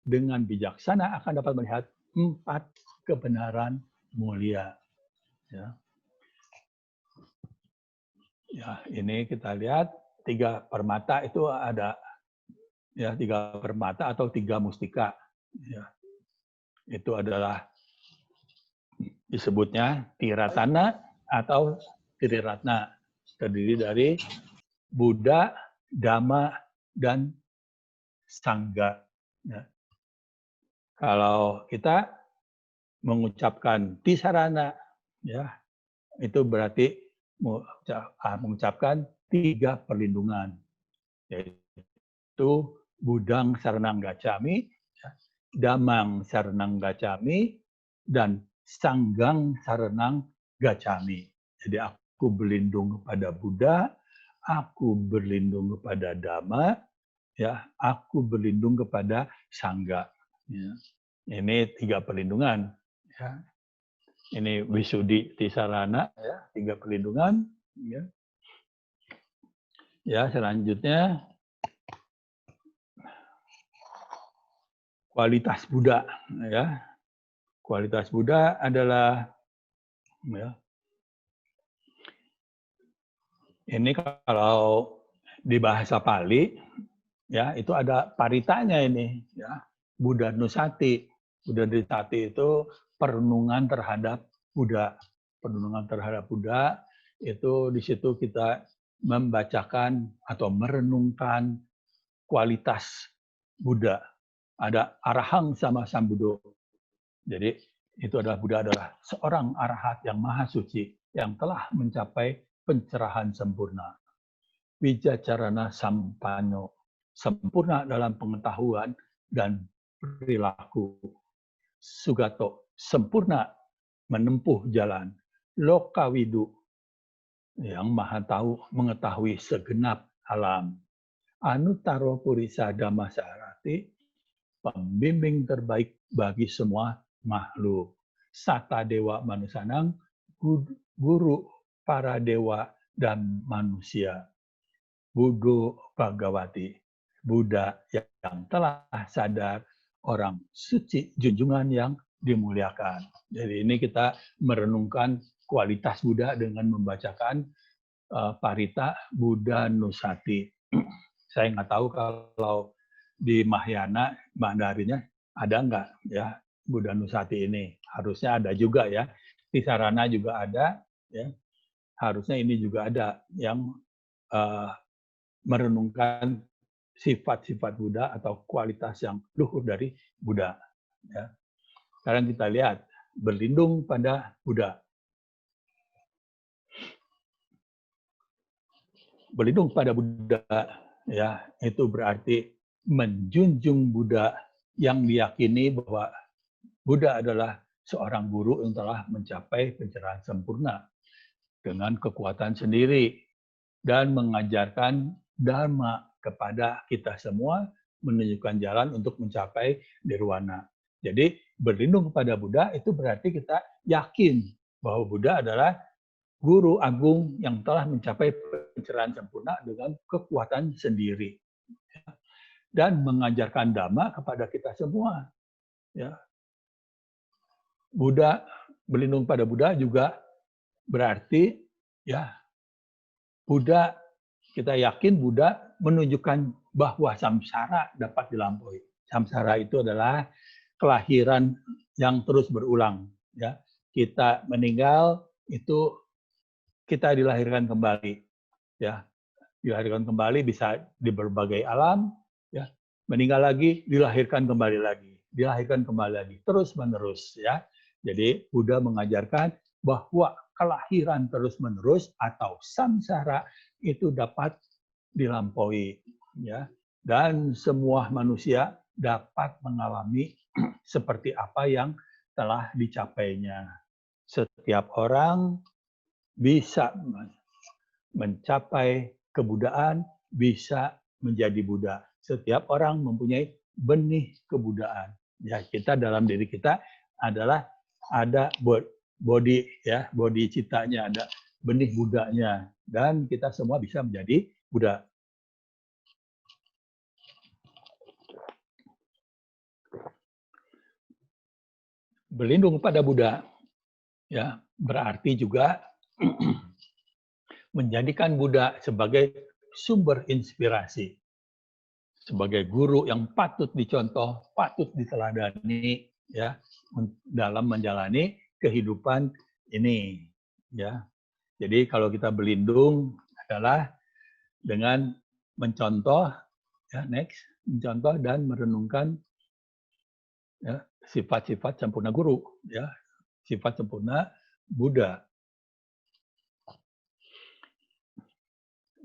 Speaker 2: dengan bijaksana akan dapat melihat 4 kebenaran mulia. Ya. Ya, ini kita lihat 3 permata itu ada, ya, 3 permata atau 3 mustika. Ya. Itu adalah disebutnya Tiratana atau Triratna, terdiri dari Buddha, Dhamma, dan Sangha. Ya. Kalau kita mengucapkan Tisarana, ya, itu berarti mengucapkan 3 perlindungan, yaitu Buddhang Saranang Gacchami, Dhammang Saranang Gacchami, dan Sanghang Saranang Gacchami. Jadi aku berlindung kepada Buddha, aku berlindung kepada Dhamma, ya, aku berlindung kepada Sangha. Ya. Ini 3 perlindungan. Ya. Ini Wisuddhi Tisarana, ya, 3 perlindungan. Ya. Ya, selanjutnya kualitas Buddha. Ya. Kualitas Buddha adalah, ya, ini kalau di bahasa Pali, ya, itu ada paritanya ini, ya. Buddha Nusati. Buddha Nusati itu perenungan terhadap Buddha. Perenungan terhadap Buddha itu di situ kita membacakan atau merenungkan kualitas Buddha. Ada Arahang sama Sambuddho. Jadi itu adalah Buddha adalah seorang arahat yang maha suci yang telah mencapai pencerahan sempurna. Wijacarana Sampanno, sempurna dalam pengetahuan dan perilaku. Sugato, sempurna menempuh jalan. Lokawidu, yang maha tahu mengetahui segenap alam. Anuttaro Purisa Dhammasarati, pembimbing terbaik bagi semua makhluk. Sata Dewa Manusanang, guru para dewa dan manusia. Buddho Bhagavati, Buddha yang telah sadar orang suci, junjungan yang dimuliakan. Jadi ini kita merenungkan kualitas Buddha dengan membacakan Parita Buddha Nusati. Saya nggak tahu kalau di Mahayana, Mandarinnya ada nggak ya Buddha Nusati ini. Harusnya ada juga ya. Di Sarana juga ada. Ya. Harusnya ini juga ada yang merenungkan sifat-sifat Buddha atau kualitas yang luhur dari Buddha. Ya. Sekarang kita lihat, berlindung pada Buddha. Berlindung pada Buddha, ya, itu berarti menjunjung Buddha yang diyakini bahwa Buddha adalah seorang guru yang telah mencapai pencerahan sempurna dengan kekuatan sendiri dan mengajarkan Dharma kepada kita semua, menunjukkan jalan untuk mencapai nirwana. Jadi berlindung kepada Buddha itu berarti kita yakin bahwa Buddha adalah guru agung yang telah mencapai pencerahan sempurna dengan kekuatan sendiri. Dan mengajarkan Dhamma kepada kita semua. Ya. Buddha, berlindung pada Buddha juga berarti ya Buddha, kita yakin Buddha menunjukkan bahwa samsara dapat dilampaui. Samsara itu adalah kelahiran yang terus berulang. Ya. Kita meninggal itu kita dilahirkan kembali, ya, dilahirkan kembali bisa di berbagai alam, ya, meninggal lagi, dilahirkan kembali lagi, terus menerus, ya. Jadi Buddha mengajarkan bahwa kelahiran terus menerus atau samsara itu dapat dilampaui, ya, dan semua manusia dapat mengalami seperti apa yang telah dicapainya. Setiap orang bisa mencapai kebudaan, bisa menjadi Buddha. Setiap orang mempunyai benih kebudaan. Ya, kita dalam diri kita adalah ada body ya, body citanya, ada benih Buddhanya, dan kita semua bisa menjadi Buddha. Berlindung pada Buddha ya berarti juga menjadikan Buddha sebagai sumber inspirasi, sebagai guru yang patut dicontoh, patut diteladani ya dalam menjalani kehidupan ini ya. Jadi kalau kita berlindung adalah dengan mencontoh ya mencontoh dan merenungkan ya sifat-sifat sempurna guru ya, sifat sempurna Buddha.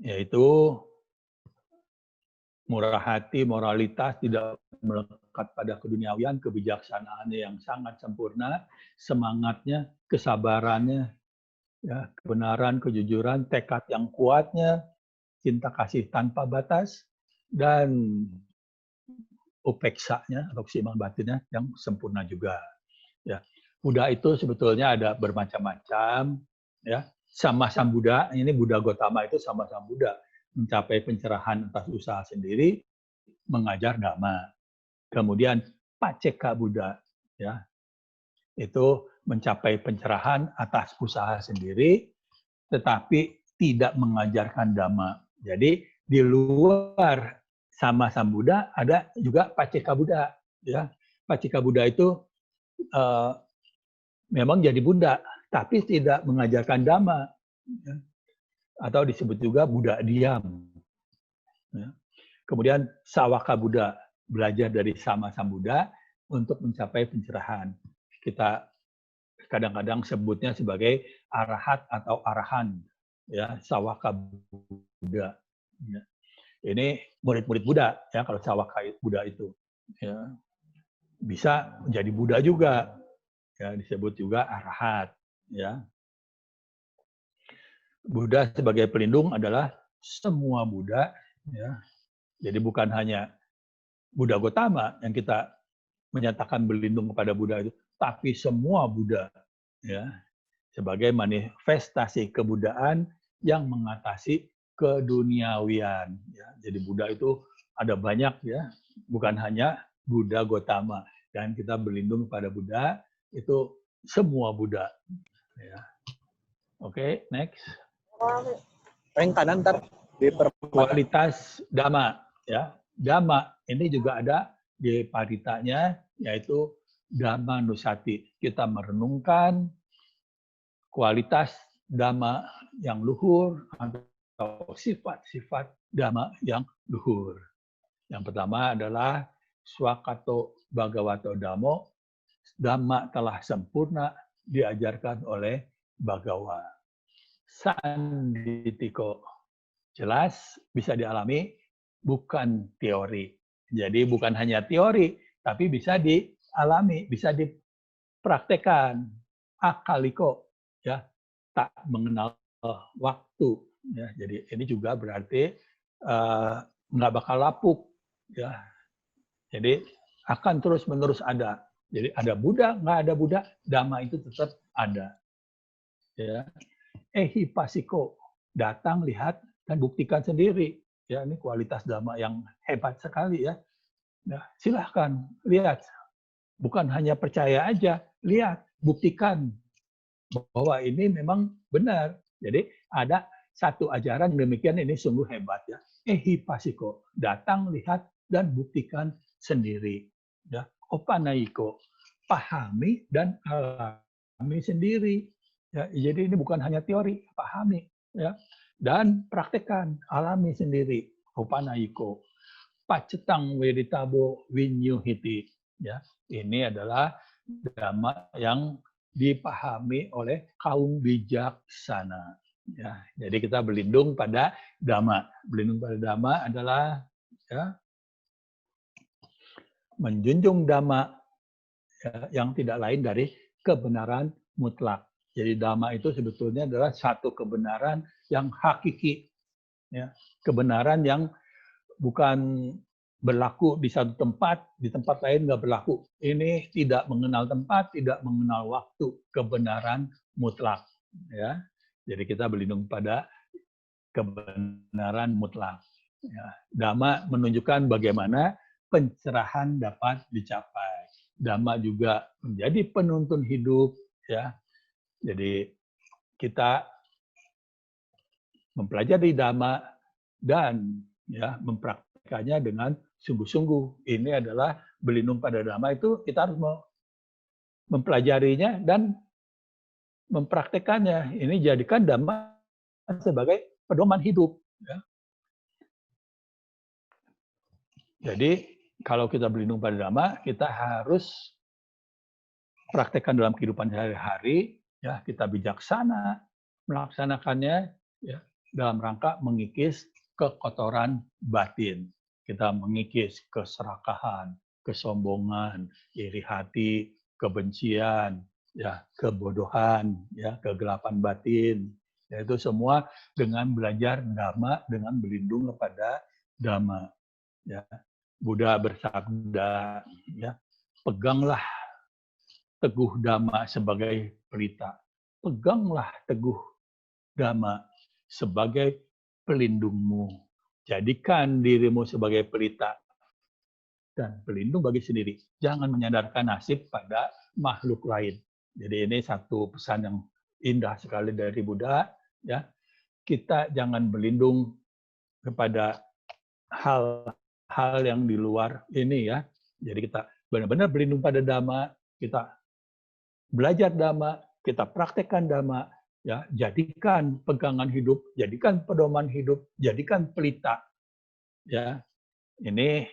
Speaker 2: Yaitu murah hati, moralitas, tidak melekat pada keduniawian, kebijaksanaannya yang sangat sempurna, semangatnya, kesabarannya, ya, kebenaran, kejujuran, tekad yang kuatnya, cinta kasih tanpa batas, dan upeksanya atau keseimbangan batinnya yang sempurna juga. Ya, Buddha itu sebetulnya ada bermacam-macam, ya. Sama Sang Buddha, ini Buddha Gotama itu sama Sang Buddha, mencapai pencerahan atas usaha sendiri, mengajar Dhamma. Kemudian Paceka Buddha, ya, itu mencapai pencerahan atas usaha sendiri, tetapi tidak mengajarkan Dhamma. Jadi di luar sama Sang Buddha ada juga Paceka Buddha, ya. Paceka Buddha itu memang jadi Buddha, tapi tidak mengajarkan Dhamma, ya. Atau disebut juga Buddha diam. Ya. Kemudian Sawaka Buddha, belajar dari sama Sang Buddha untuk mencapai pencerahan. Kita kadang-kadang sebutnya sebagai arahat atau arahan, ya, Sawaka Buddha. Ya. Ini murid-murid Buddha, ya, kalau Sawaka Buddha itu, ya, bisa menjadi Buddha juga, ya, disebut juga arahat, ya. Buddha sebagai pelindung adalah semua Buddha, ya. Jadi bukan hanya Buddha Gotama yang kita menyatakan berlindung kepada Buddha itu, tapi semua Buddha, ya, sebagai manifestasi kebudaan yang mengatasi keduniawian. Ya. Jadi Buddha itu ada banyak, ya, bukan hanya Buddha Gotama. Dan kita berlindung pada Buddha, itu semua Buddha. Ya. Oke, next.
Speaker 4: Yang kanan ntar di
Speaker 2: Kualitas Dhamma. Ya. Dhamma ini juga ada di paritanya, yaitu Dhamma Nusati. Kita merenungkan kualitas Dhamma yang luhur atau sifat-sifat Dhamma yang luhur. Yang pertama adalah Swakato Bhagavato Dhammo, Dhamma telah sempurna diajarkan oleh Bhagawa. Sanditiko, jelas bisa dialami, bukan teori. Jadi bukan hanya teori, tapi bisa dialami, bisa dipraktekkan. Akaliko, ya, tak mengenal waktu. Ya, jadi ini juga berarti nggak bakal lapuk. Ya. Jadi akan terus-menerus ada. Jadi ada Buddha, nggak ada Buddha, Dhamma itu tetap ada. Ya. Ehipasiko, datang, lihat, dan buktikan sendiri. Ya, ini kualitas Dhamma yang hebat sekali ya. Nah, silahkan lihat. Bukan hanya percaya aja, lihat, buktikan bahwa ini memang benar. Jadi ada satu ajaran demikian, ini sungguh hebat ya. Ehipasiko, datang, lihat, dan buktikan sendiri. Ya. Opanaiko, pahami dan alami sendiri. Ya, jadi ini bukan hanya teori, pahami. Ya. Dan praktekkan, alami sendiri. Opanaiko, pacetang weditabo winyuhiti. Ya, ini adalah Dhamma yang dipahami oleh kaum bijaksana. Ya, jadi kita berlindung pada Dhamma. Berlindung pada Dhamma adalah ya, menjunjung Dhamma ya, yang tidak lain dari kebenaran mutlak. Jadi Dhamma itu sebetulnya adalah satu kebenaran yang hakiki. Ya, kebenaran yang bukan berlaku di satu tempat, di tempat lain nggak berlaku. Ini tidak mengenal tempat, tidak mengenal waktu, kebenaran mutlak. Ya, jadi kita berlindung pada kebenaran mutlak. Ya, Dhamma menunjukkan bagaimana pencerahan dapat dicapai. Dhamma juga menjadi penuntun hidup. Ya, jadi kita mempelajari Dhamma dan ya mempraktikannya dengan sungguh-sungguh. Ini adalah berlindung pada Dhamma, itu kita harus mempelajarinya dan mempraktekannya. Ini jadikan Dhamma sebagai pedoman hidup. Ya. Jadi kalau kita berlindung pada Dhamma, kita harus praktekkan dalam kehidupan sehari-hari. Ya, kita bijaksana melaksanakannya ya, dalam rangka mengikis kekotoran batin. Kita mengikis keserakahan, kesombongan, iri hati, kebencian, ya, kebodohan, ya, kegelapan batin. Ya, itu semua dengan belajar Dhamma, dengan berlindung kepada Dhamma. Ya. Buddha bersabda, ya, peganglah teguh Dhamma sebagai pelita. Peganglah teguh Dhamma sebagai pelindungmu. Jadikan dirimu sebagai pelita dan pelindung bagi sendiri. Jangan menyandarkan nasib pada makhluk lain. Jadi ini satu pesan yang indah sekali dari Buddha. Ya, kita jangan berlindung kepada hal yang di luar ini ya. Jadi kita benar-benar berlindung pada Dhamma. Kita belajar Dhamma, kita praktekkan Dhamma. Ya, jadikan pegangan hidup, jadikan pedoman hidup, jadikan pelita. Ya, ini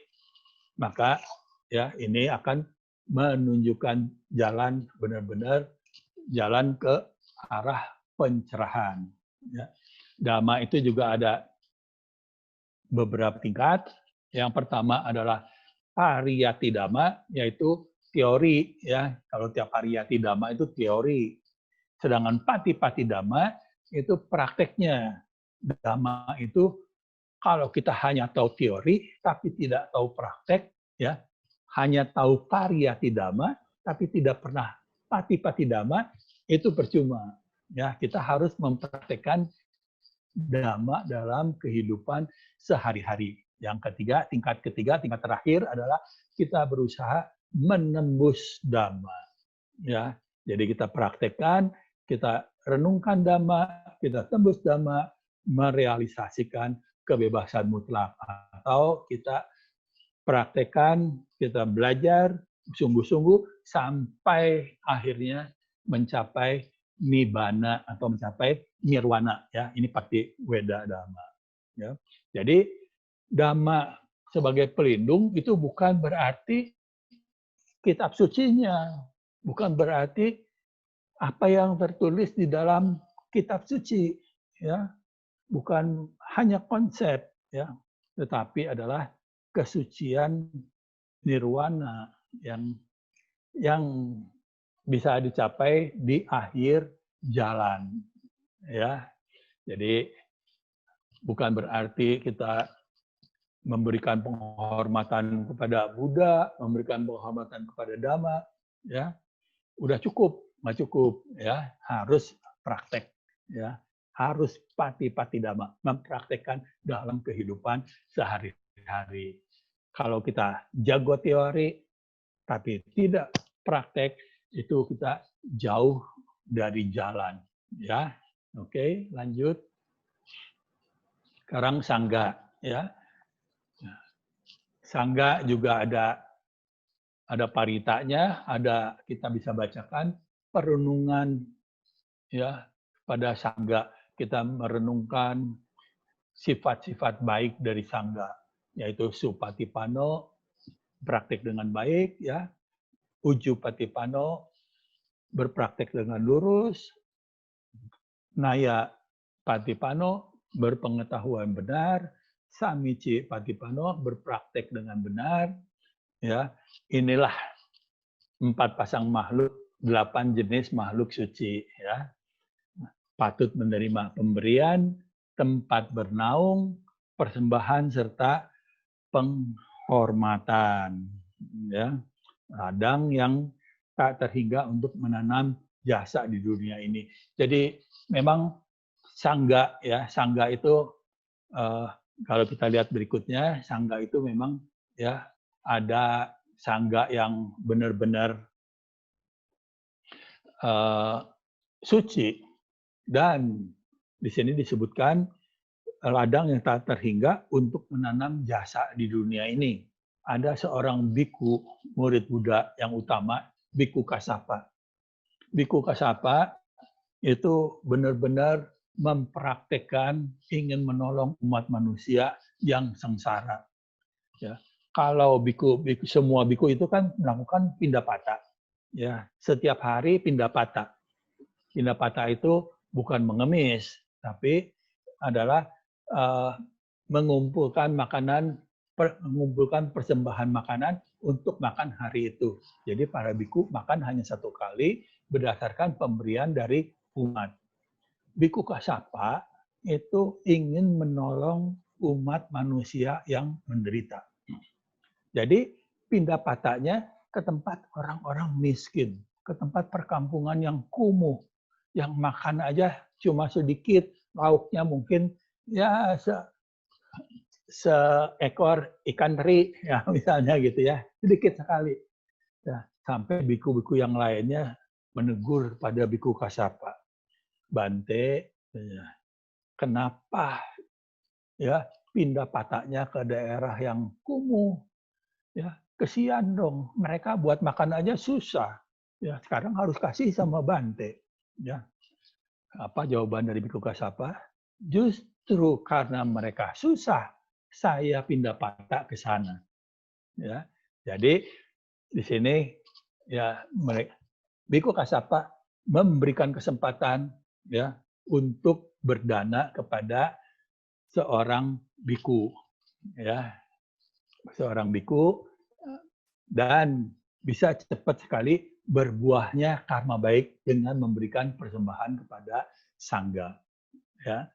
Speaker 2: maka ya ini akan menunjukkan jalan benar-benar jalan ke arah pencerahan. Ya. Dhamma itu juga ada beberapa tingkat. Yang pertama adalah pariyati Dhamma, yaitu teori. Ya, kalau tiap pariyati Dhamma itu teori. Sedangkan pati-pati Dhamma itu prakteknya. Dhamma itu kalau kita hanya tahu teori tapi tidak tahu praktek, ya, hanya tahu pariyati Dhamma tapi tidak pernah pati-pati Dhamma, itu percuma. Ya, kita harus mempraktekkan Dhamma dalam kehidupan sehari-hari. Yang ketiga, tingkat terakhir adalah kita berusaha menembus Dhamma. Ya, jadi kita praktekkan, kita renungkan Dhamma, kita tembus Dhamma, merealisasikan kebebasan mutlak, atau kita praktekkan, kita belajar sungguh-sungguh sampai akhirnya mencapai nibbana atau mencapai nirwana, ya. Ini Pakti Weda Dhamma, ya. Jadi Dhamma sebagai pelindung itu bukan berarti kitab sucinya, bukan berarti apa yang tertulis di dalam kitab suci, ya. Bukan hanya konsep, ya, tetapi adalah kesucian nirwana yang bisa dicapai di akhir jalan, ya. Jadi bukan berarti kita memberikan penghormatan kepada Buddha, memberikan penghormatan kepada Dhamma, ya. Udah cukup, nggak cukup, ya. Harus praktek, ya. Harus pati-pati Dhamma, mempraktekkan dalam kehidupan sehari-hari. Kalau kita jago teori tapi tidak praktek, itu kita jauh dari jalan, ya. Oke, lanjut. Sekarang sangga, ya. Sangga juga ada paritanya, ada, kita bisa bacakan perenungan, ya, pada sangga. Kita merenungkan sifat-sifat baik dari sangga, yaitu supatipano, praktek dengan baik, ya. Ujupatipano, berpraktek dengan lurus. Naya patipano, berpengetahuan benar. Samici patipano, berpraktek dengan benar. Ya, inilah 4 pasang makhluk, 8 jenis makhluk suci, ya. Patut menerima pemberian, tempat bernaung, persembahan serta penghormatan, ya. Ladang yang tak terhingga untuk menanam jasa di dunia ini. Jadi memang sangga, ya, sangga itu kalau kita lihat berikutnya, sangga itu memang, ya, ada sangga yang benar-benar suci, dan di sini disebutkan ladang yang tak terhingga untuk menanam jasa di dunia ini. Ada seorang biku, murid Buddha yang utama, Biku Kasapa. Biku Kasapa itu benar-benar mempraktekkan ingin menolong umat manusia yang sengsara. Ya. Kalau semua biku itu kan melakukan pindapata. Ya, setiap hari pindapata. Pindapata itu bukan mengemis, tapi adalah mengumpulkan makanan, mengumpulkan persembahan makanan untuk makan hari itu. Jadi para biku makan hanya 1 kali berdasarkan pemberian dari umat. Biku Kasapa itu ingin menolong umat manusia yang menderita. Jadi pindapatanya ke tempat orang-orang miskin, ke tempat perkampungan yang kumuh, yang makan aja cuma sedikit, lauknya mungkin ya seekor ikan teri, ya misalnya gitu, ya, sedikit sekali. Ya, sampai biku-biku yang lainnya menegur pada Biku Kasapa, Bante, ya, kenapa, ya, pindapatanya ke daerah yang kumuh? Ya, kesian dong, mereka buat makan aja susah. Ya, sekarang harus kasih sama Bante. Ya. Apa jawaban dari Biku Kasapa? Justru karena mereka susah, saya pindapata ke sana. Ya. Jadi di sini, ya, Biku Kasapa memberikan kesempatan, ya, untuk berdana kepada seorang biku, ya. Seorang biku, dan bisa cepat sekali berbuahnya karma baik dengan memberikan persembahan kepada sangga, ya.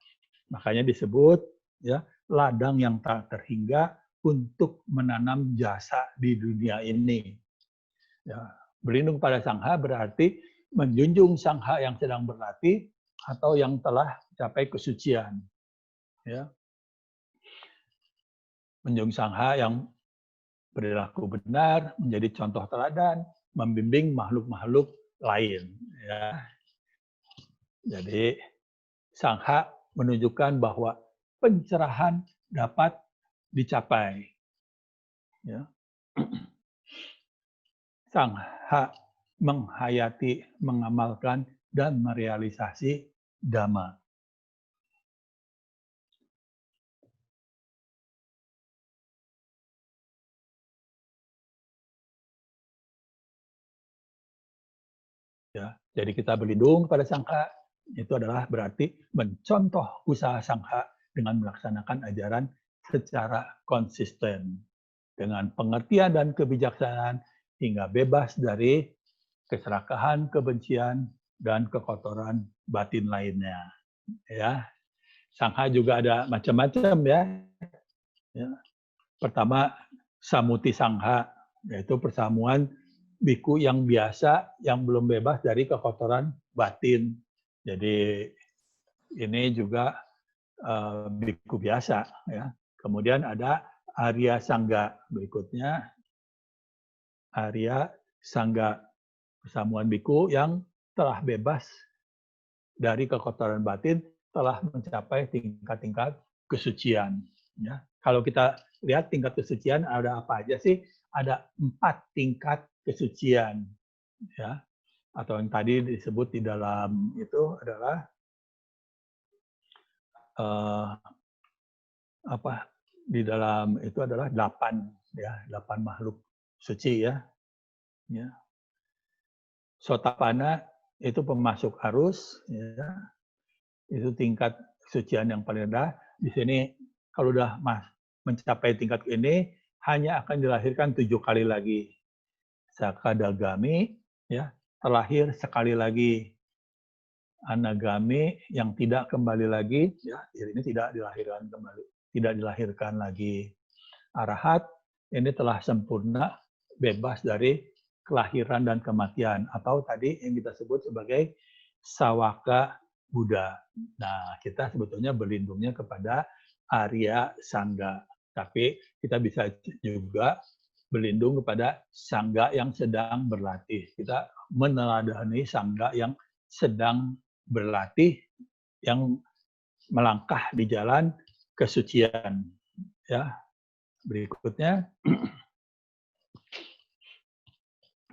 Speaker 2: Makanya disebut, ya, ladang yang tak terhingga untuk menanam jasa di dunia ini. Ya, berlindung pada sangha berarti menjunjung sangha yang sedang berlatih atau yang telah mencapai kesucian, ya. menjunjung sangha yang perilaku benar, menjadi contoh teladan, membimbing makhluk-makhluk lain. Ya. Jadi sangha menunjukkan bahwa pencerahan dapat dicapai. Ya. Sangha menghayati, mengamalkan, dan merealisasi Dhamma. Ya, jadi kita berlindung pada sangha, itu adalah berarti mencontoh usaha sangha dengan melaksanakan ajaran secara konsisten, dengan pengertian dan kebijaksanaan hingga bebas dari keserakahan, kebencian, dan kekotoran batin lainnya. Ya, sangha juga ada macam-macam ya. Pertama, samuti sangha, yaitu persamuan biku yang biasa, yang belum bebas dari kekotoran batin. Jadi ini juga biku biasa. Ya. Kemudian ada Arya Sangga berikutnya. Arya Sangga, persamuan biku yang telah bebas dari kekotoran batin, telah mencapai tingkat-tingkat kesucian. Ya. Kalau kita lihat tingkat kesucian ada apa aja sih? Ada 4 tingkat kesucian, ya. Atau yang tadi disebut di dalam itu adalah di dalam itu adalah 8 ya, 8 makhluk suci ya. Ya. Sotapanna itu pemasuk arus, ya. Itu tingkat kesucian yang paling rendah. Di sini kalau udah mencapai tingkat ini hanya akan dilahirkan 7 kali lagi. Sakadagami ya, terlahir sekali lagi. Anagami yang tidak kembali lagi ya, ini tidak dilahirkan kembali, tidak dilahirkan lagi. Arahat ini telah sempurna, bebas dari kelahiran dan kematian, atau tadi yang kita sebut sebagai Sawaka Buddha. Nah, kita sebetulnya berlindungnya kepada Arya Sangga. Tapi kita bisa juga berlindung kepada Sangga yang sedang berlatih. Kita meneladani Sangga yang sedang berlatih, yang melangkah di jalan kesucian. Ya. Berikutnya,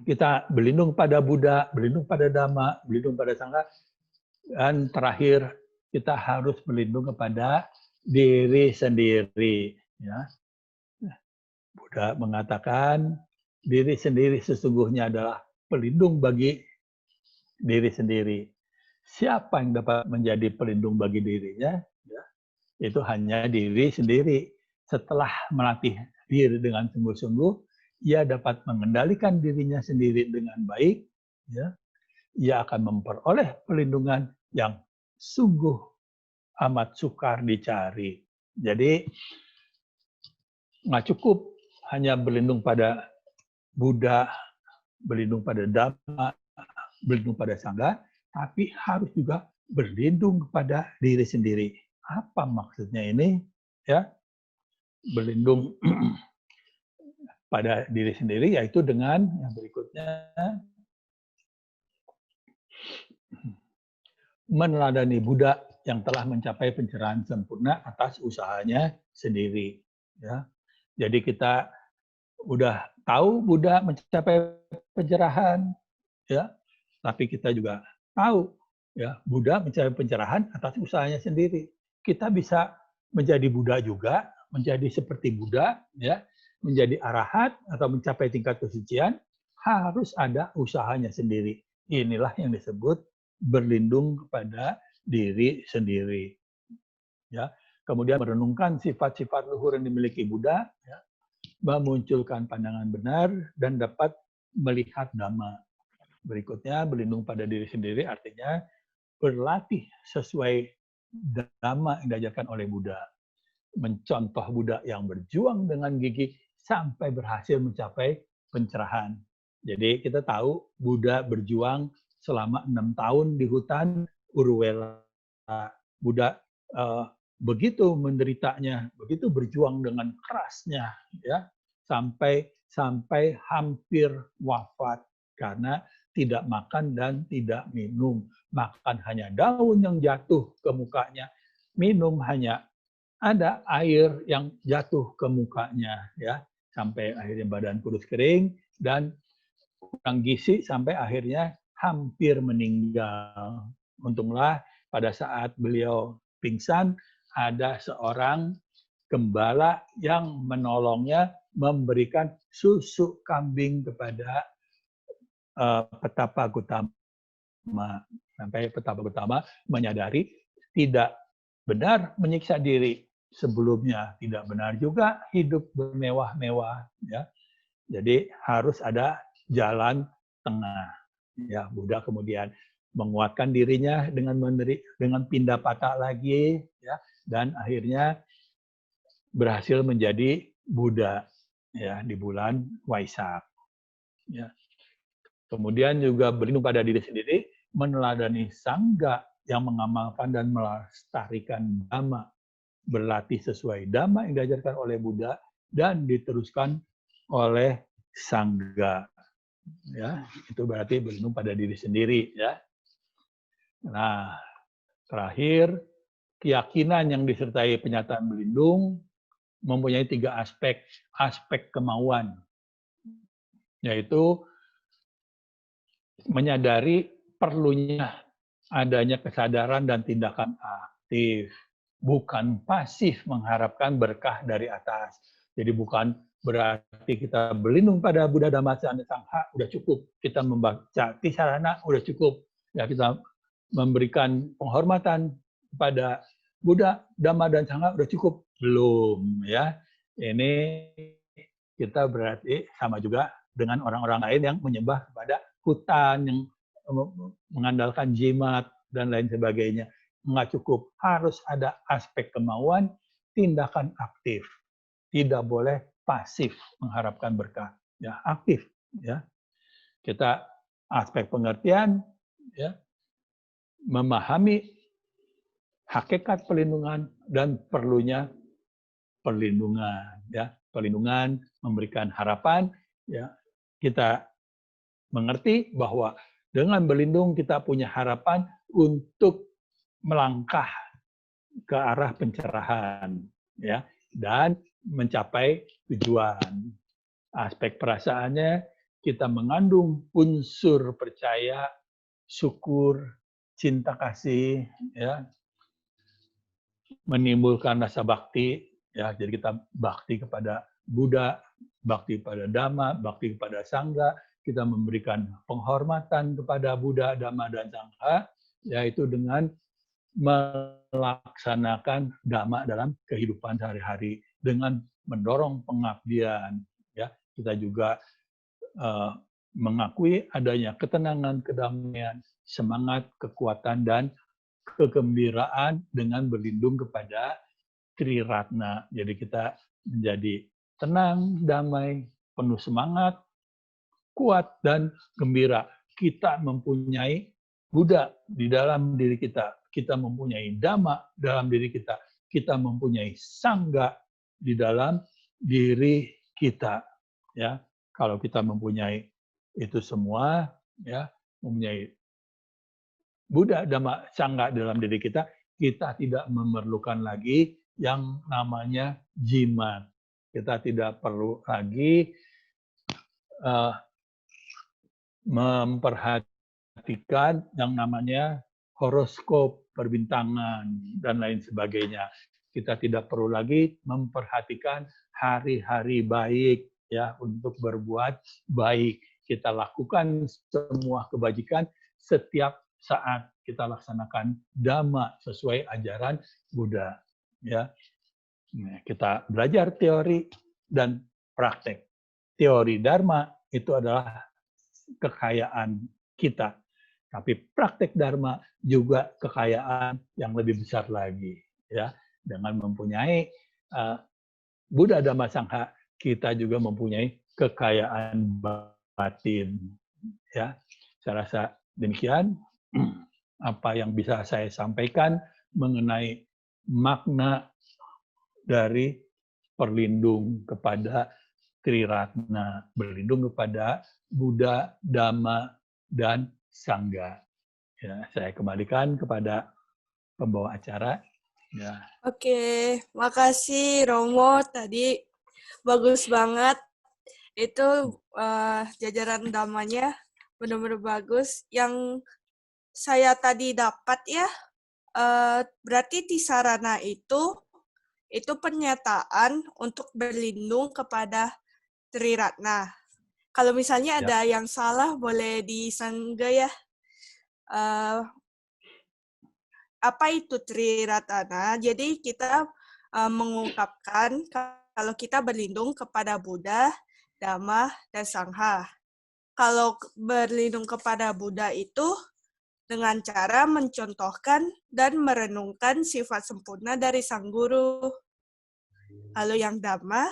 Speaker 2: kita berlindung pada Buddha, berlindung pada Dhamma, berlindung pada Sangha. Dan terakhir, kita harus berlindung kepada diri sendiri. Ya. Buddha mengatakan, diri sendiri sesungguhnya adalah pelindung bagi diri sendiri. Siapa yang dapat menjadi pelindung bagi dirinya? Ya, itu hanya diri sendiri. Setelah melatih diri dengan sungguh-sungguh, ia dapat mengendalikan dirinya sendiri dengan baik. Ya, ia akan memperoleh perlindungan yang sungguh amat sukar dicari. Jadi nggak cukup hanya berlindung pada Buddha, berlindung pada Dhamma, berlindung pada Sangha, tapi harus juga berlindung kepada diri sendiri. Apa maksudnya ini? Ya, berlindung pada diri sendiri yaitu dengan yang berikutnya, meneladani Buddha yang telah mencapai pencerahan sempurna atas usahanya sendiri. Ya. Jadi kita udah tahu Buddha mencapai pencerahan, ya, tapi kita juga tahu ya Buddha mencapai pencerahan atas usahanya sendiri. Kita bisa menjadi Buddha juga, menjadi seperti Buddha, ya, menjadi arahat atau mencapai tingkat kesucian, harus ada usahanya sendiri. Inilah yang disebut berlindung kepada diri sendiri. Ya. Kemudian merenungkan sifat-sifat luhur yang dimiliki Buddha, ya, memunculkan pandangan benar dan dapat melihat Dhamma. Berikutnya, berlindung pada diri sendiri artinya berlatih sesuai Dhamma yang diajarkan oleh Buddha. Mencontoh Buddha yang berjuang dengan gigih sampai berhasil mencapai pencerahan. Jadi kita tahu Buddha berjuang selama 6 tahun di hutan Uruvela. Buddha begitu menderitanya, begitu berjuang dengan kerasnya, ya, sampai hampir wafat karena tidak makan dan tidak minum. Makan hanya daun yang jatuh ke mukanya, minum hanya ada air yang jatuh ke mukanya, ya, sampai akhirnya badan kurus kering dan kurang gizi sampai akhirnya hampir meninggal. Untunglah pada saat beliau pingsan ada seorang gembala yang menolongnya memberikan susu kambing kepada Petapa Gotama. Sampai Petapa Gotama menyadari tidak benar menyiksa diri sebelumnya, tidak benar juga hidup bermewah-mewah, ya. Jadi harus ada jalan tengah. Ya, Buddha kemudian menguatkan dirinya dengan pindah patah lagi, ya, dan akhirnya berhasil menjadi Buddha, ya, di bulan Waisak. Ya. Kemudian juga berlindung pada diri sendiri, meneladani sangga yang mengamalkan dan melestarikan dhamma, berlatih sesuai dhamma yang diajarkan oleh Buddha dan diteruskan oleh sangga. Ya, itu berarti berlindung pada diri sendiri, ya. Nah, terakhir, keyakinan yang disertai penyataan berlindung mempunyai 3 aspek. Aspek kemauan, yaitu menyadari perlunya adanya kesadaran dan tindakan aktif, bukan pasif mengharapkan berkah dari atas. Jadi bukan berarti kita berlindung pada Buddha Dhamma Sangha udah cukup, kita membaca Tisarana udah cukup, ya, kita memberikan penghormatan pada Buddha, Dhamma dan Sangha udah cukup, belum, ya. Ini kita berarti sama juga dengan orang-orang lain yang menyembah kepada hutan, yang mengandalkan jimat dan lain sebagainya. Nggak cukup, harus ada aspek kemauan, tindakan aktif. Tidak boleh pasif mengharapkan berkah, ya, aktif, ya. Kita aspek pengertian, ya, memahami hakikat perlindungan dan perlunya perlindungan, ya. Perlindungan memberikan harapan, ya. Kita mengerti bahwa dengan berlindung kita punya harapan untuk melangkah ke arah pencerahan, ya, dan mencapai tujuan. Aspek perasaannya kita mengandung unsur percaya, syukur, cinta kasih, ya, menimbulkan rasa bakti, ya. Jadi kita bakti kepada Buddha, bakti kepada Dhamma, bakti kepada Sangha, kita memberikan penghormatan kepada Buddha, Dhamma dan Sangha, yaitu dengan melaksanakan Dhamma dalam kehidupan sehari-hari dengan mendorong pengabdian, ya. Kita juga mengakui adanya ketenangan, kedamaian, semangat, kekuatan dan kegembiraan dengan berlindung kepada Triratna. Jadi kita menjadi tenang, damai, penuh semangat, kuat dan gembira. Kita mempunyai Buddha di dalam diri kita. Kita mempunyai Dhamma dalam diri kita. Kita mempunyai Sangha di dalam diri kita. Ya, kalau kita mempunyai itu semua, ya, mempunyai Buddha, Dhamma, Sangha dalam diri kita, kita tidak memerlukan lagi yang namanya jimat. Kita tidak perlu lagi memperhatikan yang namanya horoskop, perbintangan, dan lain sebagainya. Kita tidak perlu lagi memperhatikan hari-hari baik, ya, untuk berbuat baik. Kita lakukan semua kebajikan setiap saat kita laksanakan Dhamma sesuai ajaran Buddha, ya. Kita belajar teori dan praktek. Teori Dharma itu adalah kekayaan kita, tapi praktek Dharma juga kekayaan yang lebih besar lagi, ya. Dengan mempunyai Buddha, Dhamma, Sangha, kita juga mempunyai kekayaan batin, ya. Saya rasa demikian apa yang bisa saya sampaikan mengenai makna dari berlindung kepada Triratna, berlindung kepada Buddha, Dhamma, dan Sangha. Ya, saya kembalikan kepada pembawa acara. Ya.
Speaker 1: Oke, makasih Romo. Tadi bagus banget. Itu jajaran damanya benar-benar bagus. Yang saya tadi dapat ya, berarti Tisarana itu pernyataan untuk berlindung kepada Triratna. Kalau misalnya
Speaker 2: Ya.
Speaker 1: ada yang salah, boleh disanggah ya. Apa itu Triratna? Jadi kita mengungkapkan kalau kita berlindung kepada Buddha, Dhamma, dan Sangha. Kalau berlindung kepada Buddha itu dengan cara mencontohkan dan merenungkan sifat sempurna dari Sang Guru. Lalu yang Dhamma,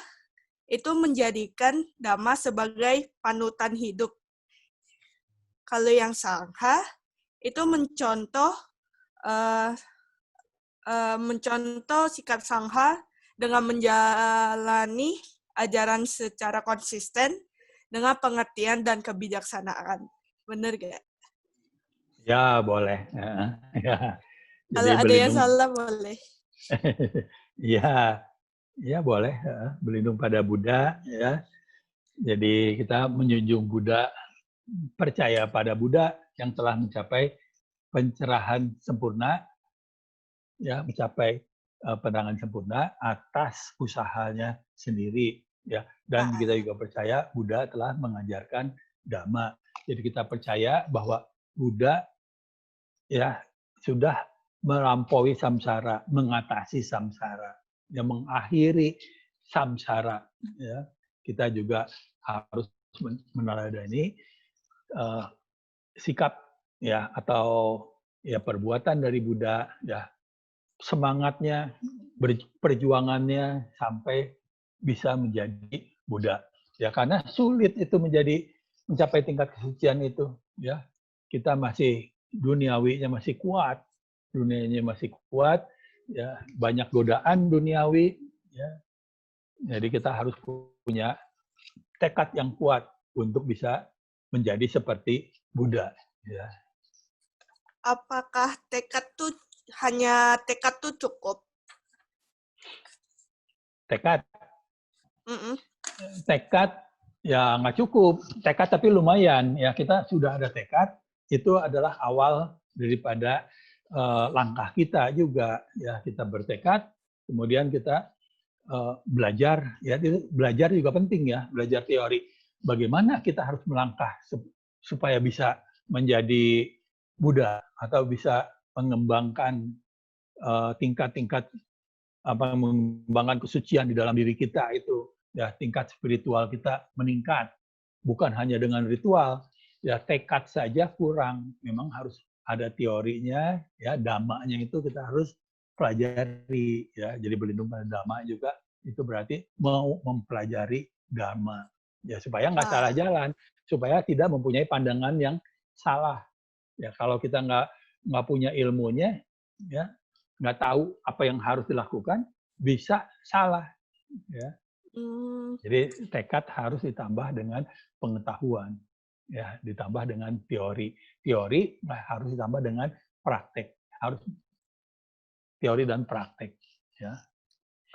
Speaker 1: itu menjadikan Dhamma sebagai panutan hidup. Kalau yang Sangha, itu mencontoh sikap Sangha dengan menjalani ajaran secara konsisten dengan pengertian dan kebijaksanaan. Benar gak?
Speaker 2: Ya, boleh. Ya. Jadi
Speaker 1: Kalau ada yang salah, boleh.
Speaker 2: Ya, ya boleh. Berlindung pada Buddha. Ya. Jadi kita menjunjung Buddha, percaya pada Buddha yang telah mencapai pencerahan sempurna, ya, mencapai penerangan sempurna atas usahanya sendiri, ya. Dan kita juga percaya Buddha telah mengajarkan Dhamma. Jadi kita percaya bahwa Buddha ya sudah melampaui samsara, mengatasi samsara, yang mengakhiri samsara. Ya. Kita juga harus meneladani sikap ya atau ya perbuatan dari Buddha, ya semangatnya, perjuangannya sampai bisa menjadi Buddha. Ya karena sulit itu mencapai tingkat kesucian itu. Ya kita masih duniawinya masih kuat, dunianya masih kuat, ya banyak godaan duniawi. Ya. Jadi kita harus punya tekad yang kuat untuk bisa menjadi seperti Buddha. Ya.
Speaker 1: Apakah hanya tekad tuh cukup?
Speaker 2: Tekad.
Speaker 1: Mm-mm.
Speaker 2: Tekad ya nggak cukup. Tekad tapi lumayan. Ya kita sudah ada tekad, itu adalah awal daripada langkah kita juga. Ya kita bertekad, kemudian kita belajar. Ya belajar juga penting ya, belajar teori. Bagaimana kita harus melangkah supaya bisa menjadi Buddha atau bisa mengembangkan tingkat-tingkat mengembangkan kesucian di dalam diri kita itu, ya tingkat spiritual kita meningkat, bukan hanya dengan ritual, ya tekad saja kurang, memang harus ada teorinya, ya dhammanya itu kita harus pelajari, ya jadi berlindung pada dhamma juga itu berarti mau mempelajari dhamma, ya supaya nggak salah jalan, supaya tidak mempunyai pandangan yang salah, ya kalau kita nggak punya ilmunya, ya nggak tahu apa yang harus dilakukan, bisa salah. Ya. Jadi tekad harus ditambah dengan pengetahuan, ya ditambah dengan teori. Teori harus ditambah dengan praktek, harus teori dan praktek. Ya.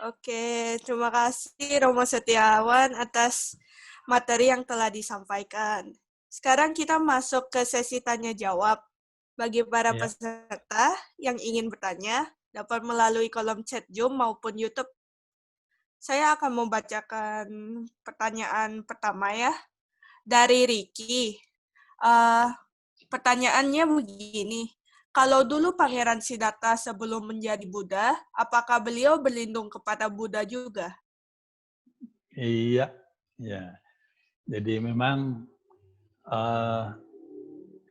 Speaker 1: Oke, terima kasih Romo Setiawan atas materi yang telah disampaikan. Sekarang kita masuk ke sesi tanya jawab. Bagi para peserta yang ingin bertanya, dapat melalui kolom chat Zoom maupun YouTube. Saya akan membacakan pertanyaan pertama ya, dari Ricky. Pertanyaannya begini, kalau dulu Pangeran Siddhartha sebelum menjadi Buddha, apakah beliau berlindung kepada Buddha juga?
Speaker 2: Iya, ya. Jadi memang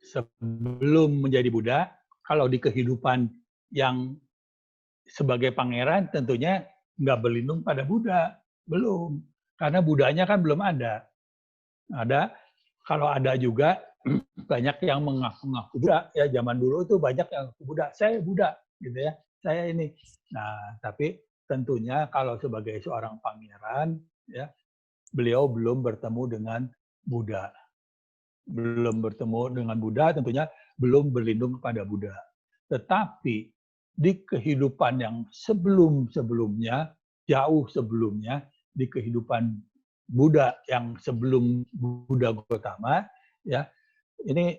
Speaker 2: sebelum menjadi Buddha, kalau di kehidupan yang sebagai pangeran tentunya nggak berlindung pada Buddha, belum. Karena Buddhanya kan belum ada. Kalau ada juga banyak yang mengaku-ngaku Buddha. Ya zaman dulu itu banyak yang mengaku Buddha. Saya Buddha, gitu ya. saya ini. Nah, tapi tentunya kalau sebagai seorang pangeran, ya, beliau belum bertemu dengan Buddha. Belum bertemu dengan Buddha, tentunya belum berlindung kepada Buddha. Tetapi di kehidupan yang sebelum-sebelumnya, jauh sebelumnya, di kehidupan Buddha yang sebelum Buddha Gautama, ya, ini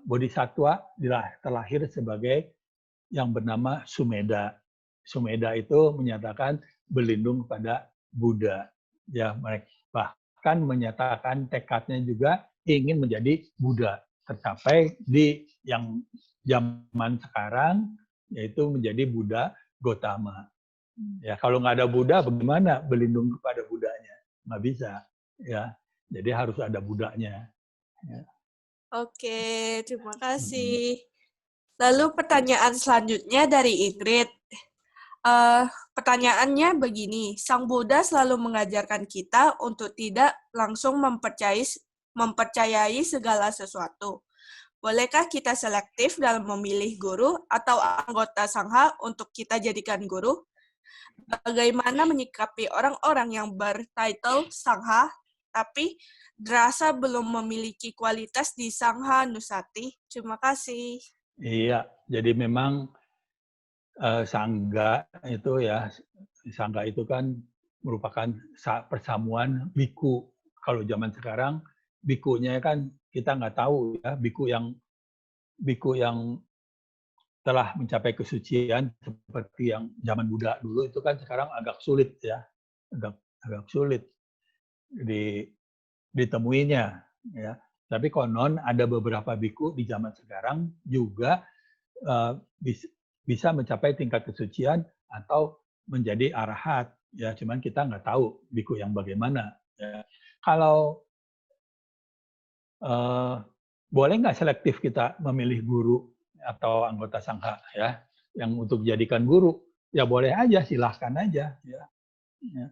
Speaker 2: bodhisattva terlahir sebagai yang bernama Sumedha. Sumedha itu menyatakan berlindung kepada Buddha. Ya, mereka bahkan menyatakan tekadnya juga ingin menjadi Buddha, tercapai di yang zaman sekarang, yaitu menjadi Buddha Gautama. Ya, kalau nggak ada Buddha, bagaimana berlindung kepada Buddhanya? Nggak bisa. Ya, jadi harus ada Buddhanya. Ya.
Speaker 1: Oke, terima kasih. Lalu pertanyaan selanjutnya dari Ingrid. Pertanyaannya begini, Sang Buddha selalu mengajarkan kita untuk tidak langsung mempercayai segala sesuatu. Bolehkah kita selektif dalam memilih guru atau anggota Sangha untuk kita jadikan guru? Bagaimana menyikapi orang-orang yang bertitle Sangha, tapi dirasa belum memiliki kualitas di Sangha Nusati? Terima kasih.
Speaker 2: Iya, jadi memang Sangga itu ya, Sangga itu kan merupakan persamuan biku. Kalau zaman sekarang bikunya kan kita nggak tahu ya, biku yang telah mencapai kesucian seperti yang zaman Buddha dulu itu kan sekarang agak sulit ya, agak sulit ditemuinya ya. Tapi konon ada beberapa biku di zaman sekarang juga bisa mencapai tingkat kesucian atau menjadi arahat ya, cuman kita nggak tahu biku yang bagaimana ya. Kalau boleh nggak selektif kita memilih guru atau anggota sangha ya yang untuk dijadikan guru, ya boleh aja, silahkan aja ya, ya.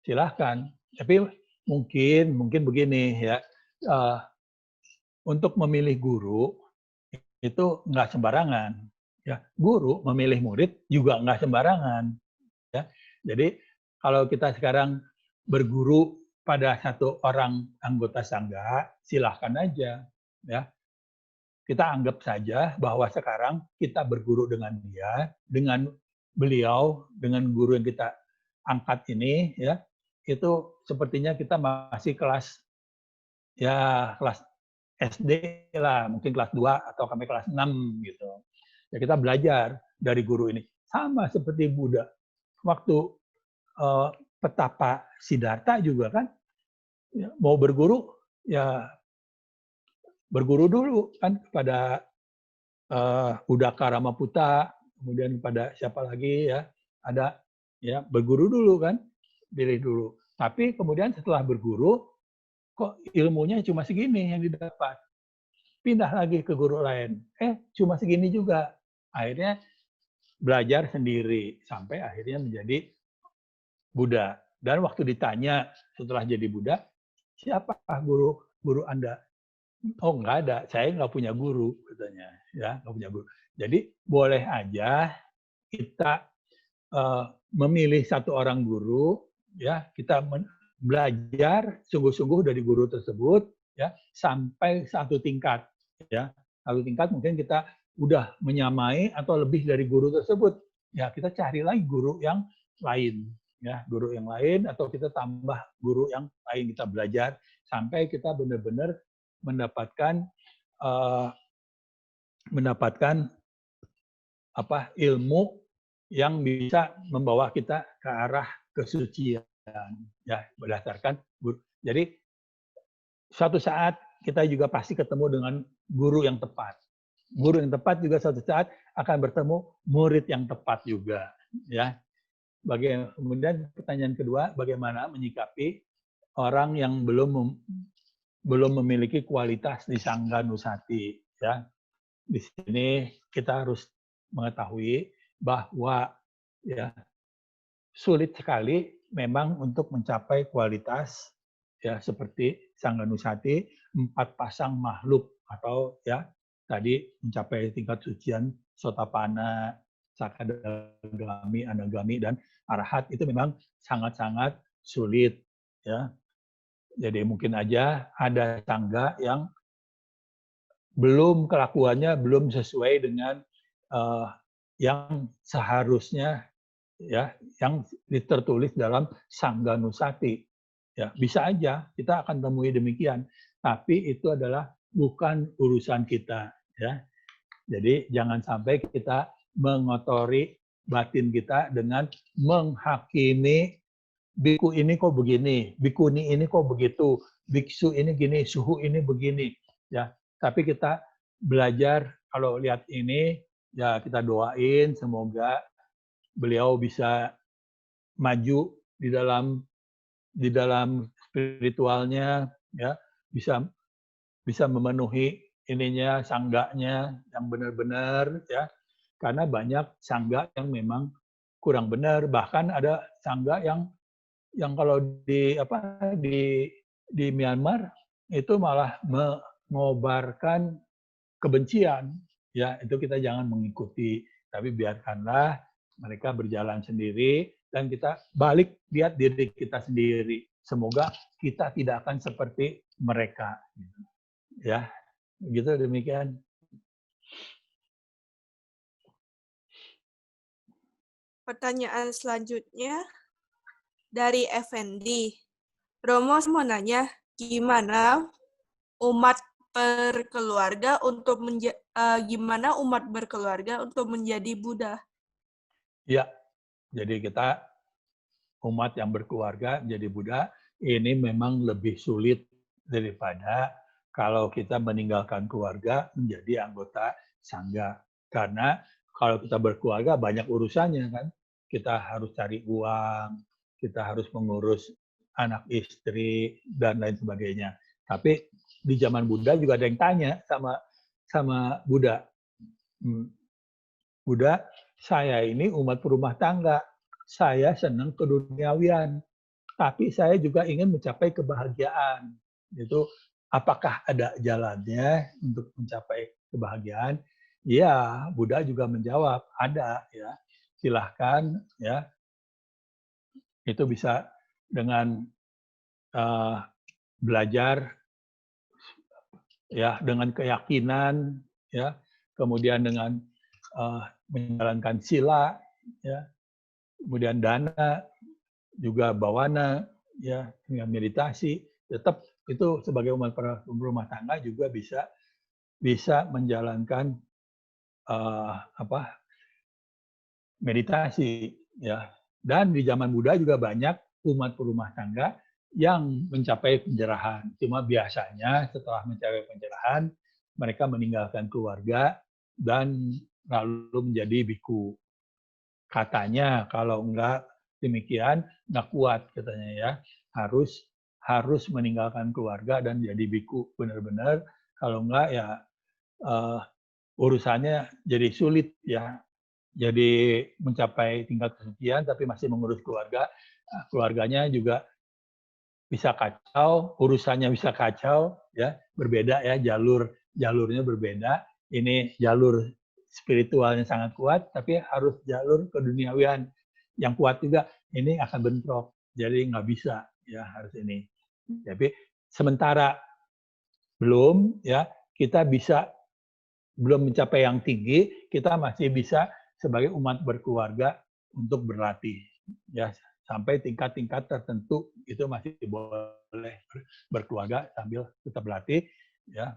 Speaker 2: Silahkan, tapi mungkin begini ya, untuk memilih guru itu nggak sembarangan. Ya, guru memilih murid juga nggak sembarangan. Ya, jadi kalau kita sekarang berguru pada satu orang anggota sangga, silahkan aja. Ya, kita anggap saja bahwa sekarang kita berguru dengan dia, dengan beliau, dengan guru yang kita angkat ini, ya, itu sepertinya kita masih kelas SD lah, mungkin kelas 2 atau sampai kelas 6 gitu. Ya, kita belajar dari guru ini. Sama seperti Buddha. Waktu petapa Siddhartha juga kan, ya, mau berguru, ya berguru dulu kan kepada Udaka Ramaputta, kemudian kepada siapa lagi ya, ada ya berguru dulu kan, pilih dulu. Tapi kemudian setelah berguru, kok ilmunya cuma segini yang didapat. Pindah lagi ke guru lain. Cuma segini juga. Akhirnya belajar sendiri sampai akhirnya menjadi Buddha. Dan waktu ditanya setelah jadi Buddha, siapa guru Anda? Oh, nggak ada. Saya nggak punya guru, katanya. Ya, nggak punya guru. Jadi boleh aja kita memilih satu orang guru, ya, kita belajar sungguh-sungguh dari guru tersebut, ya, sampai satu tingkat, ya, satu tingkat mungkin kita udah menyamai atau lebih dari guru tersebut, ya kita cari lagi guru yang lain, ya, guru yang lain atau kita tambah guru yang lain, kita belajar sampai kita benar-benar mendapatkan ilmu yang bisa membawa kita ke arah kesucian, ya, berdasarkan guru. Jadi suatu saat kita juga pasti ketemu dengan guru yang tepat. Guru yang tepat juga suatu saat akan bertemu murid yang tepat juga, ya. Kemudian pertanyaan kedua, bagaimana menyikapi orang yang belum memiliki kualitas di Sangha Nusati, ya. Di sini kita harus mengetahui bahwa ya sulit sekali memang untuk mencapai kualitas ya seperti Sangha Nusati, 4 pasang makhluk atau ya tadi mencapai tingkat sucian Sotapanna, sakadagami, anagami, dan arahat itu memang sangat-sangat sulit. Ya. Jadi mungkin aja ada sangga yang belum kelakuannya belum sesuai dengan yang seharusnya, ya, yang tertulis dalam Sangga Nusati. Ya, bisa aja kita akan temui demikian, tapi itu adalah bukan urusan kita, ya. Jadi jangan sampai kita mengotori batin kita dengan menghakimi biku ini kok begini, bikuni ini kok begitu, biksu ini gini, suhu ini begini, ya. Tapi kita belajar kalau lihat ini, ya kita doain semoga beliau bisa maju di dalam spiritualnya, ya, bisa memenuhi ininya sangganya yang benar-benar, ya. Karena banyak sangga yang memang kurang benar, bahkan ada sangga yang kalau di Myanmar itu malah mengobarkan kebencian, ya, itu kita jangan mengikuti, tapi biarkanlah mereka berjalan sendiri dan kita balik lihat diri kita sendiri. Semoga kita tidak akan seperti mereka. Ya, gitu demikian.
Speaker 1: Pertanyaan selanjutnya dari Effendi. Romo mau nanya, gimana umat berkeluarga untuk menjadi Buddha?
Speaker 2: Ya, jadi kita umat yang berkeluarga jadi Buddha ini memang lebih sulit daripada kalau kita meninggalkan keluarga menjadi anggota sangga. Karena kalau kita berkeluarga banyak urusannya kan. Kita harus cari uang, kita harus mengurus anak istri dan lain sebagainya. Tapi di zaman Buddha juga ada yang tanya sama Buddha. Buddha, saya ini umat berumah tangga. Saya senang keduniawian. Tapi saya juga ingin mencapai kebahagiaan. Itu apakah ada jalannya untuk mencapai kebahagiaan? Ya, Buddha juga menjawab, ada, ya. Silahkan, ya. Itu bisa dengan belajar, ya, dengan keyakinan, ya. Kemudian dengan menjalankan sila, ya. Kemudian dana, juga bawana, ya, dengan meditasi, tetap itu sebagai umat berumah tangga juga bisa menjalankan meditasi, ya. Dan di zaman Buddha juga banyak umat berumah tangga yang mencapai pencerahan. Cuma biasanya setelah mencapai pencerahan, mereka meninggalkan keluarga dan lalu menjadi biku. Katanya kalau enggak demikian, enggak kuat katanya, ya. Harus meninggalkan keluarga dan jadi biku benar-benar. Kalau enggak ya urusannya jadi sulit, ya. Jadi mencapai tingkat kesucian tapi masih mengurus keluarga, keluarganya juga bisa kacau, urusannya bisa kacau, ya. Berbeda, ya, jalurnya berbeda. Ini jalur spiritualnya sangat kuat, tapi harus jalur keduniawian yang kuat juga. Ini akan bentrok, jadi nggak bisa, ya, harus ini. Tapi sementara belum, ya, kita belum mencapai yang tinggi, kita masih bisa sebagai umat berkeluarga untuk berlatih, ya, sampai tingkat-tingkat tertentu itu masih boleh berkeluarga sambil tetap berlatih, ya.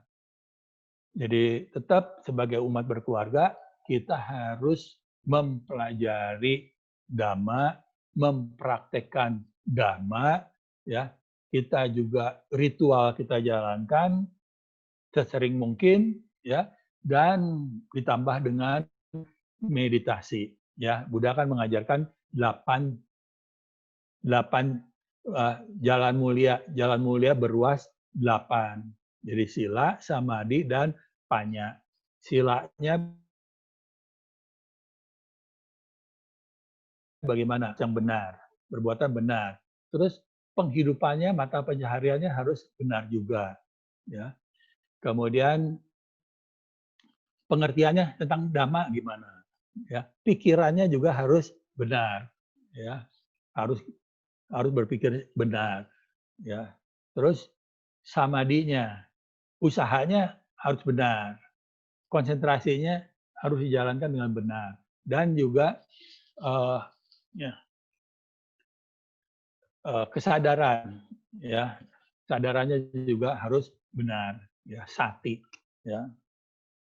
Speaker 2: Jadi tetap sebagai umat berkeluarga kita harus mempelajari Dhamma, mempraktekkan Dhamma, ya. Kita juga ritual kita jalankan sesering mungkin, ya, dan ditambah dengan meditasi, ya. Buddha kan mengajarkan 8 jalan mulia beruas 8. Jadi sila, samadhi, dan panya. Silanya bagaimana? Yang benar, perbuatan benar. Terus penghidupannya, mata pencahariannya harus benar juga, ya. Kemudian pengertiannya tentang Dhamma gimana? ya. Pikirannya juga harus benar, ya. Harus berpikir benar, ya. Terus samadinya, usahanya harus benar, konsentrasinya harus dijalankan dengan benar, dan juga eh, ya, kesadaran, ya, kesadarannya juga harus benar, ya, sati, ya,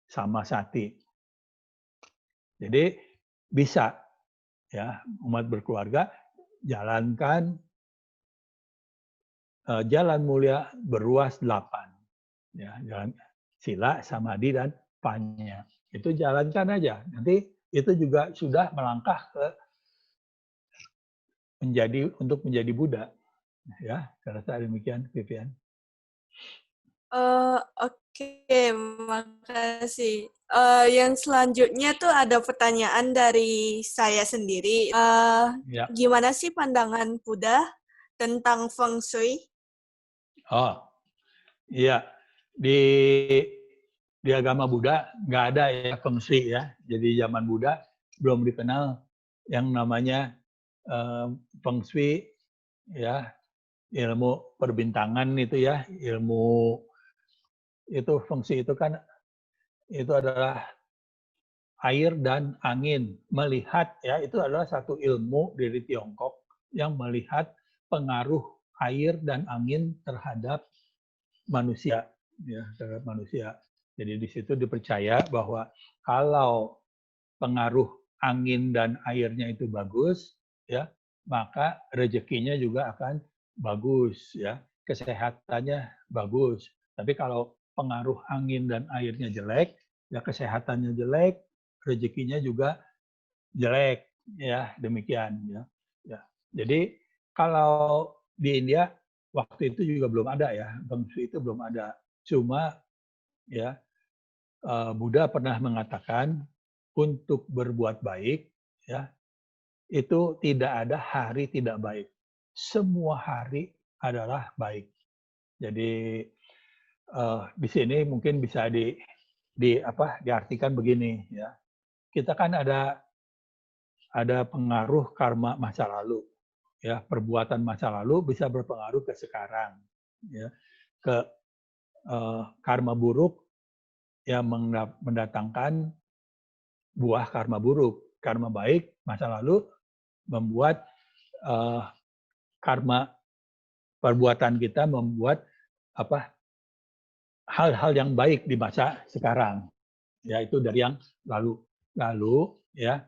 Speaker 2: sama sati. Jadi bisa, ya, umat berkeluarga jalankan jalan mulia beruas 8, ya, jalan sila, samadhi, dan panya. Itu jalankan aja. Nanti itu juga sudah melangkah ke untuk menjadi Buddha. Ya, saya rasa demikian, Vivian.
Speaker 1: Oke, makasih. Yang selanjutnya tuh ada pertanyaan dari saya sendiri.
Speaker 2: Ya.
Speaker 1: Gimana sih pandangan Buddha tentang Feng Shui?
Speaker 2: Oh, iya. Di agama Buddha nggak ada ya Feng Shui, ya. Jadi zaman Buddha belum dikenal yang namanya Feng Shui, ya, ilmu perbintangan itu, ya, ilmu itu Feng Shui itu kan itu adalah air dan angin, melihat, ya, itu adalah satu ilmu dari Tiongkok yang melihat pengaruh air dan angin terhadap manusia, ya, terhadap manusia. Jadi di situ dipercaya bahwa kalau pengaruh angin dan airnya itu bagus, ya, maka rezekinya juga akan bagus, ya, kesehatannya bagus. Tapi kalau pengaruh angin dan airnya jelek, ya, kesehatannya jelek, rezekinya juga jelek, ya, demikian, ya. Ya. Jadi kalau di India waktu itu juga belum ada, ya, Feng Shui itu belum ada. Cuma, ya, Buddha pernah mengatakan untuk berbuat baik, ya, itu tidak ada hari tidak baik. Semua hari adalah baik. Jadi di sini mungkin bisa diartikan begini, ya. Kita kan ada pengaruh karma masa lalu, ya, perbuatan masa lalu bisa berpengaruh ke sekarang, ya, ke karma buruk yang mendatangkan buah karma buruk. Karma baik masa lalu membuat karma perbuatan kita membuat hal-hal yang baik di masa sekarang, ya, itu dari yang lalu, ya.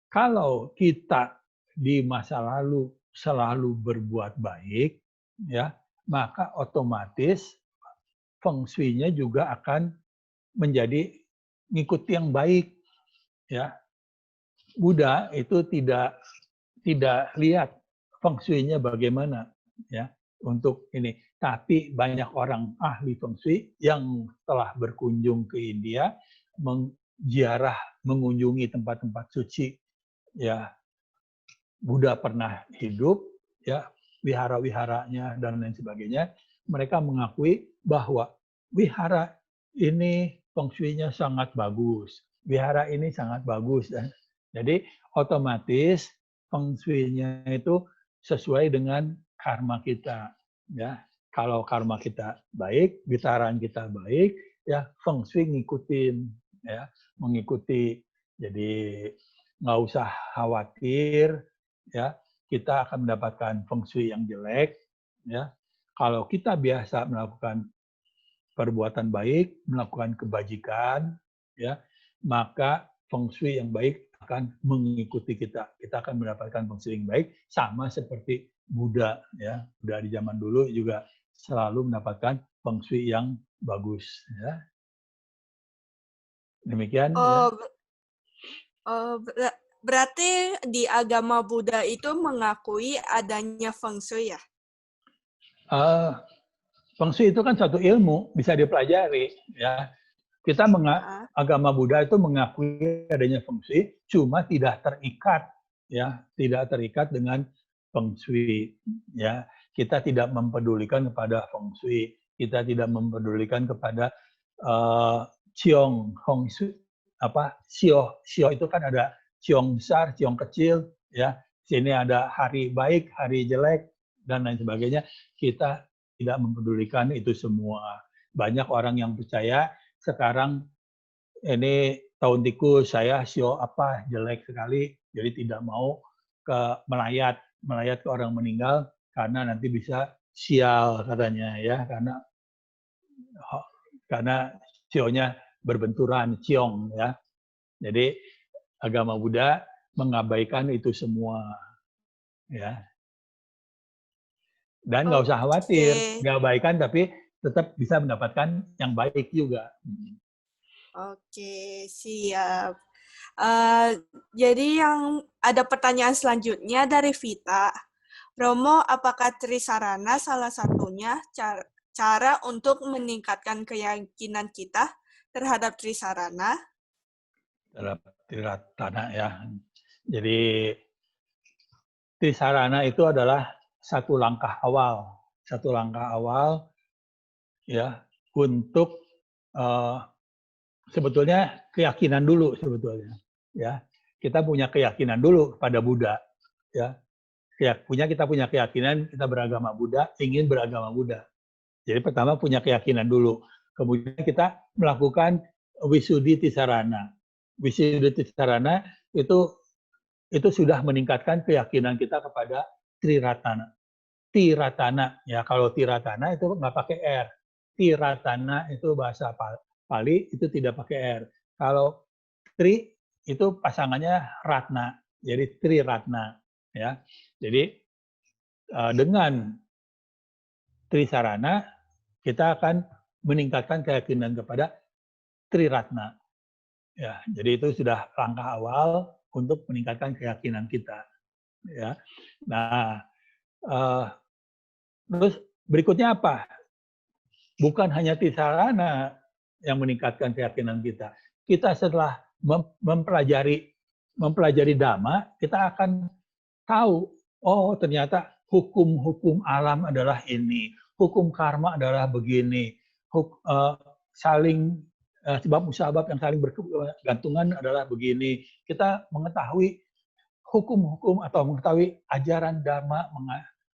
Speaker 2: Kalau kita di masa lalu selalu berbuat baik, ya, maka otomatis Feng Shui-nya juga akan menjadi ngikuti yang baik, ya. Buddha itu tidak lihat Feng Shui-nya bagaimana, ya, untuk ini. Tapi banyak orang ahli Feng Shui yang telah berkunjung ke India, menziarah, mengunjungi tempat-tempat suci, ya, Buddha pernah hidup, ya, wihara-wiharanya dan lain sebagainya. Mereka mengakui bahwa wihara ini Feng Shui-nya sangat bagus, wihara ini sangat bagus, dan jadi otomatis Feng Shui-nya itu sesuai dengan karma kita, ya. Kalau karma kita baik, getaran kita baik, ya, Feng Shui ngikutin, ya, mengikuti. Jadi nggak usah khawatir, ya, kita akan mendapatkan Feng Shui yang jelek, ya. Kalau kita biasa melakukan perbuatan baik, melakukan kebajikan, ya, maka Feng Shui yang baik akan mengikuti kita. Kita akan mendapatkan Feng Shui yang baik, sama seperti Buddha, ya. Buddha di zaman dulu juga selalu mendapatkan Feng Shui yang bagus, ya. Demikian, ya.
Speaker 1: Berarti di agama Buddha itu mengakui adanya Feng Shui, ya?
Speaker 2: Feng Shui itu kan satu ilmu, bisa dipelajari, ya. Kita agama Buddha itu mengakui adanya Feng Shui, cuma tidak terikat, ya, tidak terikat dengan Feng Shui, ya. Kita tidak mempedulikan kepada Feng Shui, kita tidak mempedulikan kepada Qiong Hong Shui, Sio. Sio itu kan ada ciong besar, ciong kecil, ya. Sini ada hari baik, hari jelek, dan lain sebagainya. Kita tidak mempedulikan itu semua. Banyak orang yang percaya sekarang ini tahun tikus, saya sio jelek sekali, jadi tidak mau melayat ke orang meninggal karena nanti bisa sial katanya ya, karena sionya berbenturan, ciong ya. Jadi agama Buddha mengabaikan itu semua ya. Dan nggak usah khawatir,
Speaker 1: Oke.
Speaker 2: diabaikan tapi tetap bisa mendapatkan yang baik juga.
Speaker 1: Oke, siap. Jadi yang ada pertanyaan selanjutnya dari Vita. Romo, apakah Trisarana salah satunya cara untuk meningkatkan keyakinan kita terhadap Trisarana?
Speaker 2: Terhadap Triratana ya. Jadi Trisarana itu adalah satu langkah awal ya untuk sebetulnya keyakinan dulu sebetulnya ya. Kita punya keyakinan dulu pada Buddha ya. Kita punya keyakinan kita beragama Buddha, ingin beragama Buddha. Jadi pertama punya keyakinan dulu. Kemudian kita melakukan Wisuddhi Tisarana. Wisuddhi Tisarana itu sudah meningkatkan keyakinan kita kepada Triratana. Tiratana ya, kalau Tiratana itu nggak pakai R. Tiratana itu bahasa Pali itu tidak pakai R. Kalau Tri itu pasangannya Ratna, jadi Triratna ya. Jadi dengan Trisarana kita akan meningkatkan keyakinan kepada Triratna. Ya, jadi itu sudah langkah awal untuk meningkatkan keyakinan kita. Ya, nah terus berikutnya apa? Bukan hanya Trisarana yang meningkatkan keyakinan kita. Kita setelah mempelajari Dhamma, kita akan tahu, oh ternyata hukum-hukum alam adalah ini, hukum karma adalah begini, saling sebab musabab yang saling bergantungan adalah begini. Kita mengetahui hukum-hukum atau mengetahui ajaran Dharma,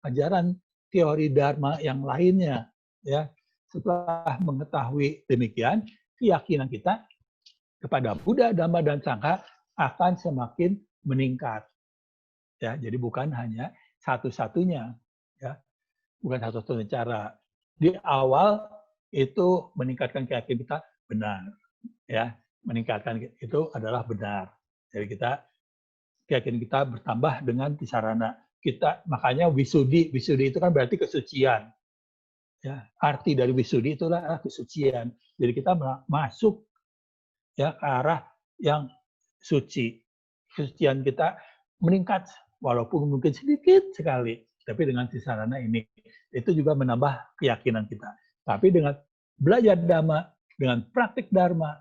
Speaker 2: ajaran teori Dharma yang lainnya. Ya, setelah mengetahui demikian, keyakinan kita kepada Buddha, Dhamma, dan Sangha akan semakin meningkat. Ya, jadi bukan hanya satu-satunya, ya, bukan satu-satunya cara. Di awal itu meningkatkan keyakinan kita benar, ya, meningkatkan itu adalah benar. Jadi keyakinan kita bertambah dengan Tisarana. Makanya Wisuddhi itu kan berarti kesucian. Ya, arti dari Wisuddhi itulah kesucian. Jadi kita masuk ya ke arah yang suci. Kesucian kita meningkat walaupun mungkin sedikit sekali, tapi dengan Tisarana ini itu juga menambah keyakinan kita. Tapi dengan belajar Dhamma, dengan praktik Dharma,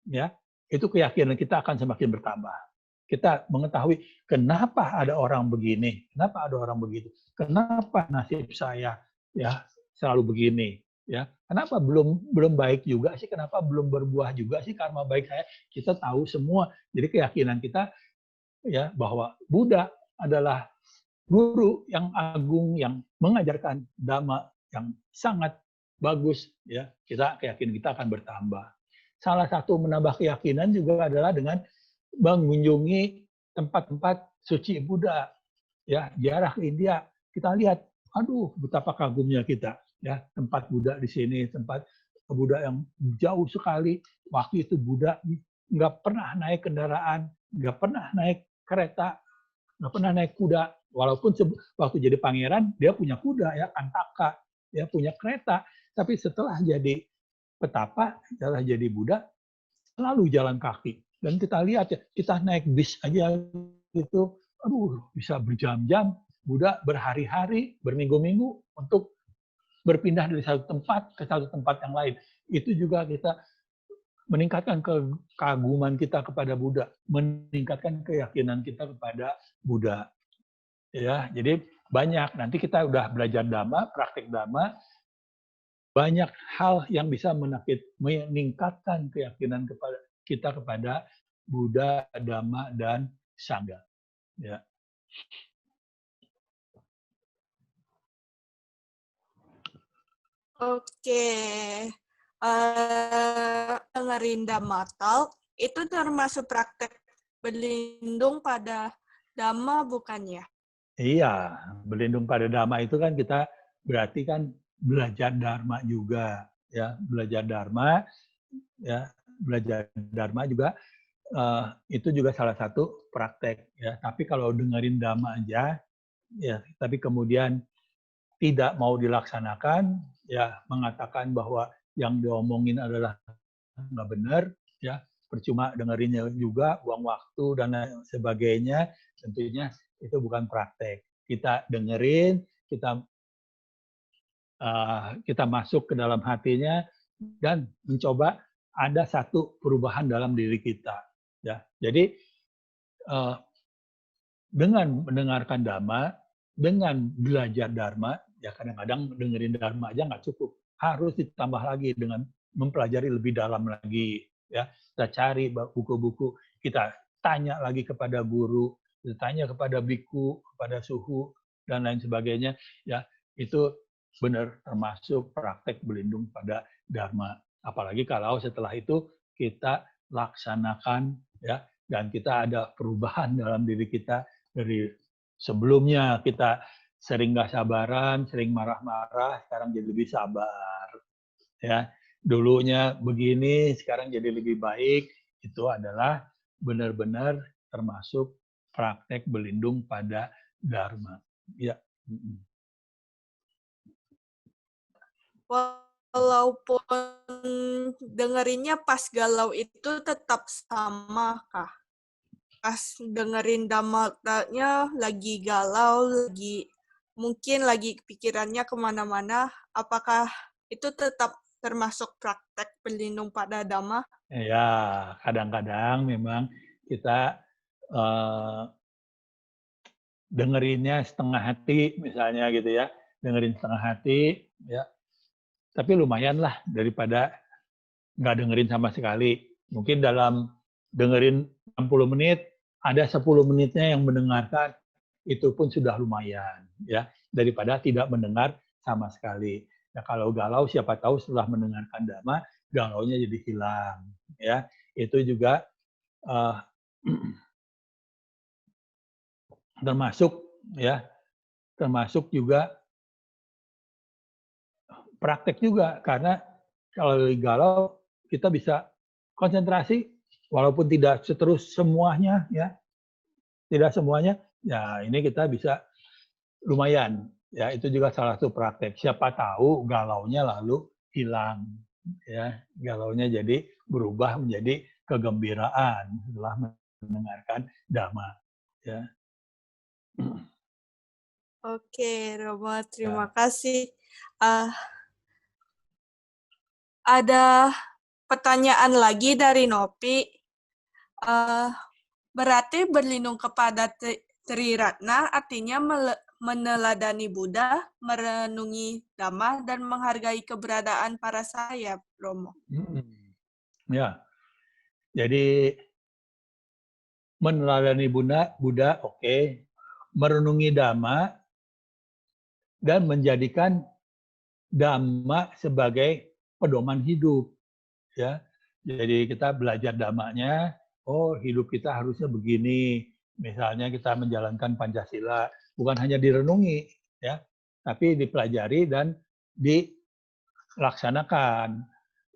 Speaker 2: ya itu keyakinan kita akan semakin bertambah. Kita mengetahui kenapa ada orang begini, kenapa ada orang begitu, kenapa nasib saya ya selalu begini, ya kenapa belum baik juga sih, kenapa belum berbuah juga sih karma baik saya. Kita tahu semua. Jadi keyakinan kita ya bahwa Buddha adalah guru yang agung yang mengajarkan Dhamma yang sangat bagus, ya keyakinan kita akan bertambah. Salah satu menambah keyakinan juga adalah dengan mengunjungi tempat-tempat suci Buddha, ya ziarah ke India. Kita lihat, aduh betapa kagumnya kita, ya tempat Buddha di sini, tempat Buddha yang jauh sekali. Waktu itu Buddha nggak pernah naik kendaraan, nggak pernah naik kereta, nggak pernah naik kuda. Walaupun waktu jadi pangeran dia punya kuda, ya Kantaka, dia punya kereta. Tapi setelah jadi petapa, setelah jadi Buddha, selalu jalan kaki. Dan kita lihat ya, kita naik bis aja itu, aduh bisa berjam-jam. Buddha berhari-hari, berminggu-minggu untuk berpindah dari satu tempat ke satu tempat yang lain. Itu juga kita meningkatkan kekaguman kita kepada Buddha, meningkatkan keyakinan kita kepada Buddha. Ya, jadi banyak. Nanti kita udah belajar Dhamma, praktik Dhamma, banyak hal yang bisa meningkatkan keyakinan kita kepada Buddha, Dhamma, dan Sangha. Ya.
Speaker 1: Oke, dengerin Dhamma Talk itu termasuk praktek berlindung pada Dhamma bukannya?
Speaker 2: Iya, berlindung pada Dhamma itu kan kita berarti kan belajar Dharma juga, ya belajar Dharma, ya belajar Dharma juga itu juga salah satu praktek, ya. Tapi kalau dengerin Dhamma aja, ya, tapi kemudian tidak mau dilaksanakan, ya mengatakan bahwa yang diomongin adalah nggak benar, ya percuma dengerinnya juga, buang waktu dan lain sebagainya, tentunya itu bukan praktek. Kita dengerin, kita masuk ke dalam hatinya dan mencoba ada satu perubahan dalam diri kita. Ya, jadi dengan mendengarkan Dhamma, dengan belajar Dharma, ya kadang-kadang dengerin Dharma aja nggak cukup. Harus ditambah lagi dengan mempelajari lebih dalam lagi. Ya, kita cari buku-buku, kita tanya lagi kepada guru, kita tanya kepada biku, kepada suhu, dan lain sebagainya. Ya, itu benar termasuk praktek berlindung pada Dharma. Apalagi kalau setelah itu kita laksanakan, ya, dan kita ada perubahan dalam diri kita. Dari sebelumnya kita sering nggak sabaran, sering marah-marah, sekarang jadi lebih sabar. Ya, dulunya begini, sekarang jadi lebih baik. Itu adalah benar-benar termasuk praktek berlindung pada Dharma. Ya.
Speaker 1: Walaupun dengerinnya pas galau itu tetap sama kah? Pas dengerin Dhamma-nya lagi galau, mungkin lagi pikirannya kemana-mana, apakah itu tetap termasuk praktek berlindung pada Dhamma?
Speaker 2: Ya, kadang-kadang memang kita dengerinnya setengah hati, misalnya gitu ya, dengerin setengah hati, ya. Tapi lumayan lah daripada nggak dengerin sama sekali. Mungkin dalam dengerin 60 menit, ada 10 menitnya yang mendengarkan, itu pun sudah lumayan, ya, daripada tidak mendengar sama sekali. Ya, kalau galau, siapa tahu setelah mendengarkan Dhamma, galaunya jadi hilang, ya. Itu juga termasuk juga praktek juga, karena kalau galau kita bisa konsentrasi walaupun tidak seterus semuanya, ya, tidak semuanya, ya ini kita bisa lumayan, ya, itu juga salah satu praktek. Siapa tahu galaunya lalu hilang, ya, galaunya jadi berubah menjadi kegembiraan setelah mendengarkan Dhamma, ya.
Speaker 1: Oke, Romo, terima kasih. Ada pertanyaan lagi dari Nopi. Berarti berlindung kepada Triratna artinya meneladani Buddha, merenungi Dhamma, dan menghargai keberadaan para saya, Romo.
Speaker 2: Ya, jadi meneladani Buddha, oke. Merenungi Dhamma dan menjadikan Dhamma sebagai pedoman hidup, ya. Jadi kita belajar Dhammanya, oh hidup kita harusnya begini. Misalnya kita menjalankan Pancasila, bukan hanya direnungi, ya, tapi dipelajari dan dilaksanakan,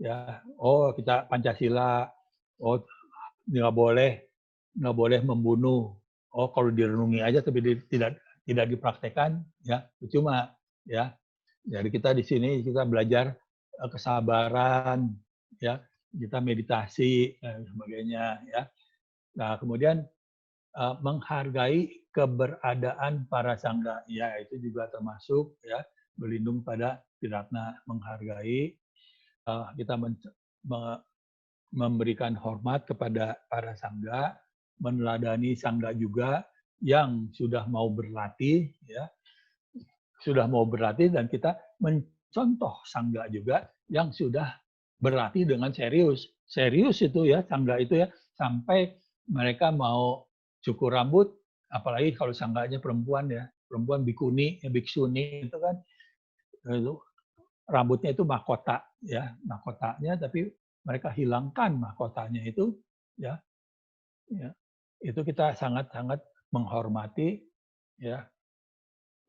Speaker 2: ya. Oh kita Pancasila, oh nggak boleh membunuh. Oh kalau direnungi aja tapi tidak dipraktekkan, ya percuma, ya. Jadi kita di sini kita belajar kesabaran, ya, kita meditasi dan sebagainya, ya. Nah kemudian menghargai keberadaan para sangga, ya itu juga termasuk, ya, berlindung pada Triratna, menghargai, kita memberikan hormat kepada para sangga, meneladani sangga juga yang sudah mau berlatih, ya, dan kita mencontoh sangga juga yang sudah berlatih dengan serius, serius itu ya, sangga itu ya, sampai mereka mau cukur rambut, apalagi kalau sangganya perempuan ya, perempuan bikuni, biksuni itu kan, itu rambutnya itu mahkota ya, mahkotanya, tapi mereka hilangkan mahkotanya itu ya, ya itu kita sangat-sangat menghormati ya,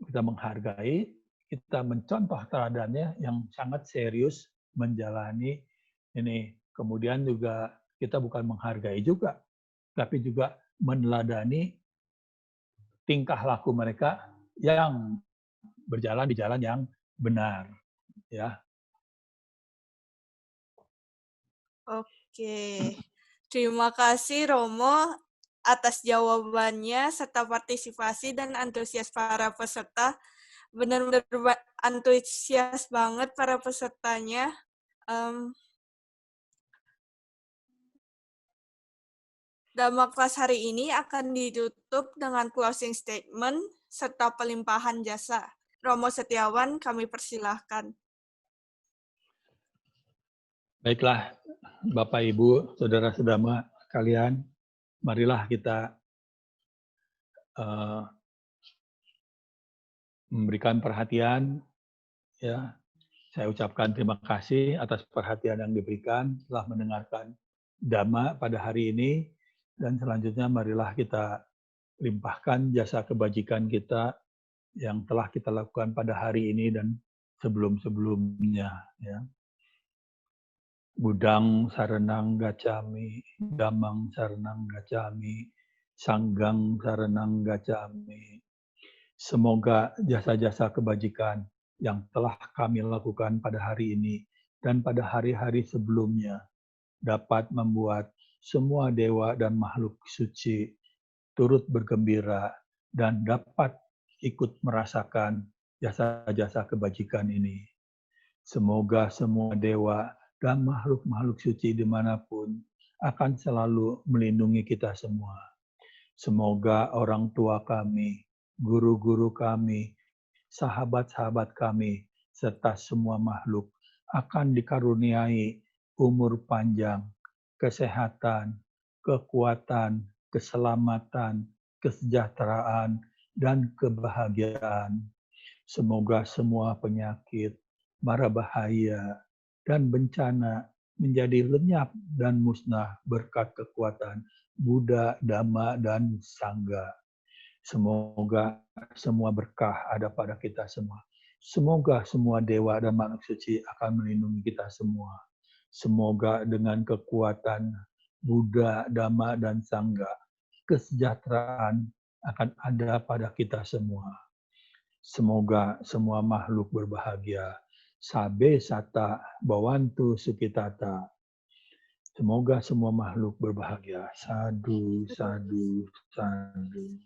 Speaker 2: kita menghargai, kita mencontoh teladannya yang sangat serius menjalani ini. Kemudian juga kita bukan menghargai juga, tapi juga meneladani tingkah laku mereka yang berjalan di jalan yang benar. Ya,
Speaker 1: Oke. Terima kasih Romo atas jawabannya serta partisipasi dan antusias para peserta. Benar-benar antusias banget para pesertanya. Dhamma kelas hari ini akan ditutup dengan closing statement serta pelimpahan jasa. Romo Setiawan, kami persilahkan.
Speaker 2: baiklah Bapak Ibu, saudara-saudara kalian, marilah kita memberikan perhatian ya. Saya ucapkan terima kasih atas perhatian yang diberikan telah mendengarkan Dhamma pada hari ini, dan selanjutnya marilah kita limpahkan jasa kebajikan kita yang telah kita lakukan pada hari ini dan sebelum-sebelumnya ya. Budang saranang gacami, damang saranang gacami, sanggang saranang gacami. Semoga jasa-jasa kebajikan yang telah kami lakukan pada hari ini dan pada hari-hari sebelumnya dapat membuat semua dewa dan makhluk suci turut bergembira dan dapat ikut merasakan jasa-jasa kebajikan ini. Semoga semua dewa dan makhluk-makhluk suci dimanapun akan selalu melindungi kita semua. Semoga orang tua kami, guru-guru kami, sahabat-sahabat kami, serta semua makhluk akan dikaruniai umur panjang, kesehatan, kekuatan, keselamatan, kesejahteraan, dan kebahagiaan. Semoga semua penyakit, mara bahaya, dan bencana menjadi lenyap dan musnah berkat kekuatan Buddha, Dhamma, dan Sangha. Semoga semua berkah ada pada kita semua. Semoga semua dewa dan makhluk suci akan melindungi kita semua. Semoga dengan kekuatan Buddha, Dhamma, dan Sangha, kesejahteraan akan ada pada kita semua. Semoga semua makhluk berbahagia. Sabe sata bawantu sukitata. Semoga semua makhluk berbahagia. Sadu, sadu, sadu.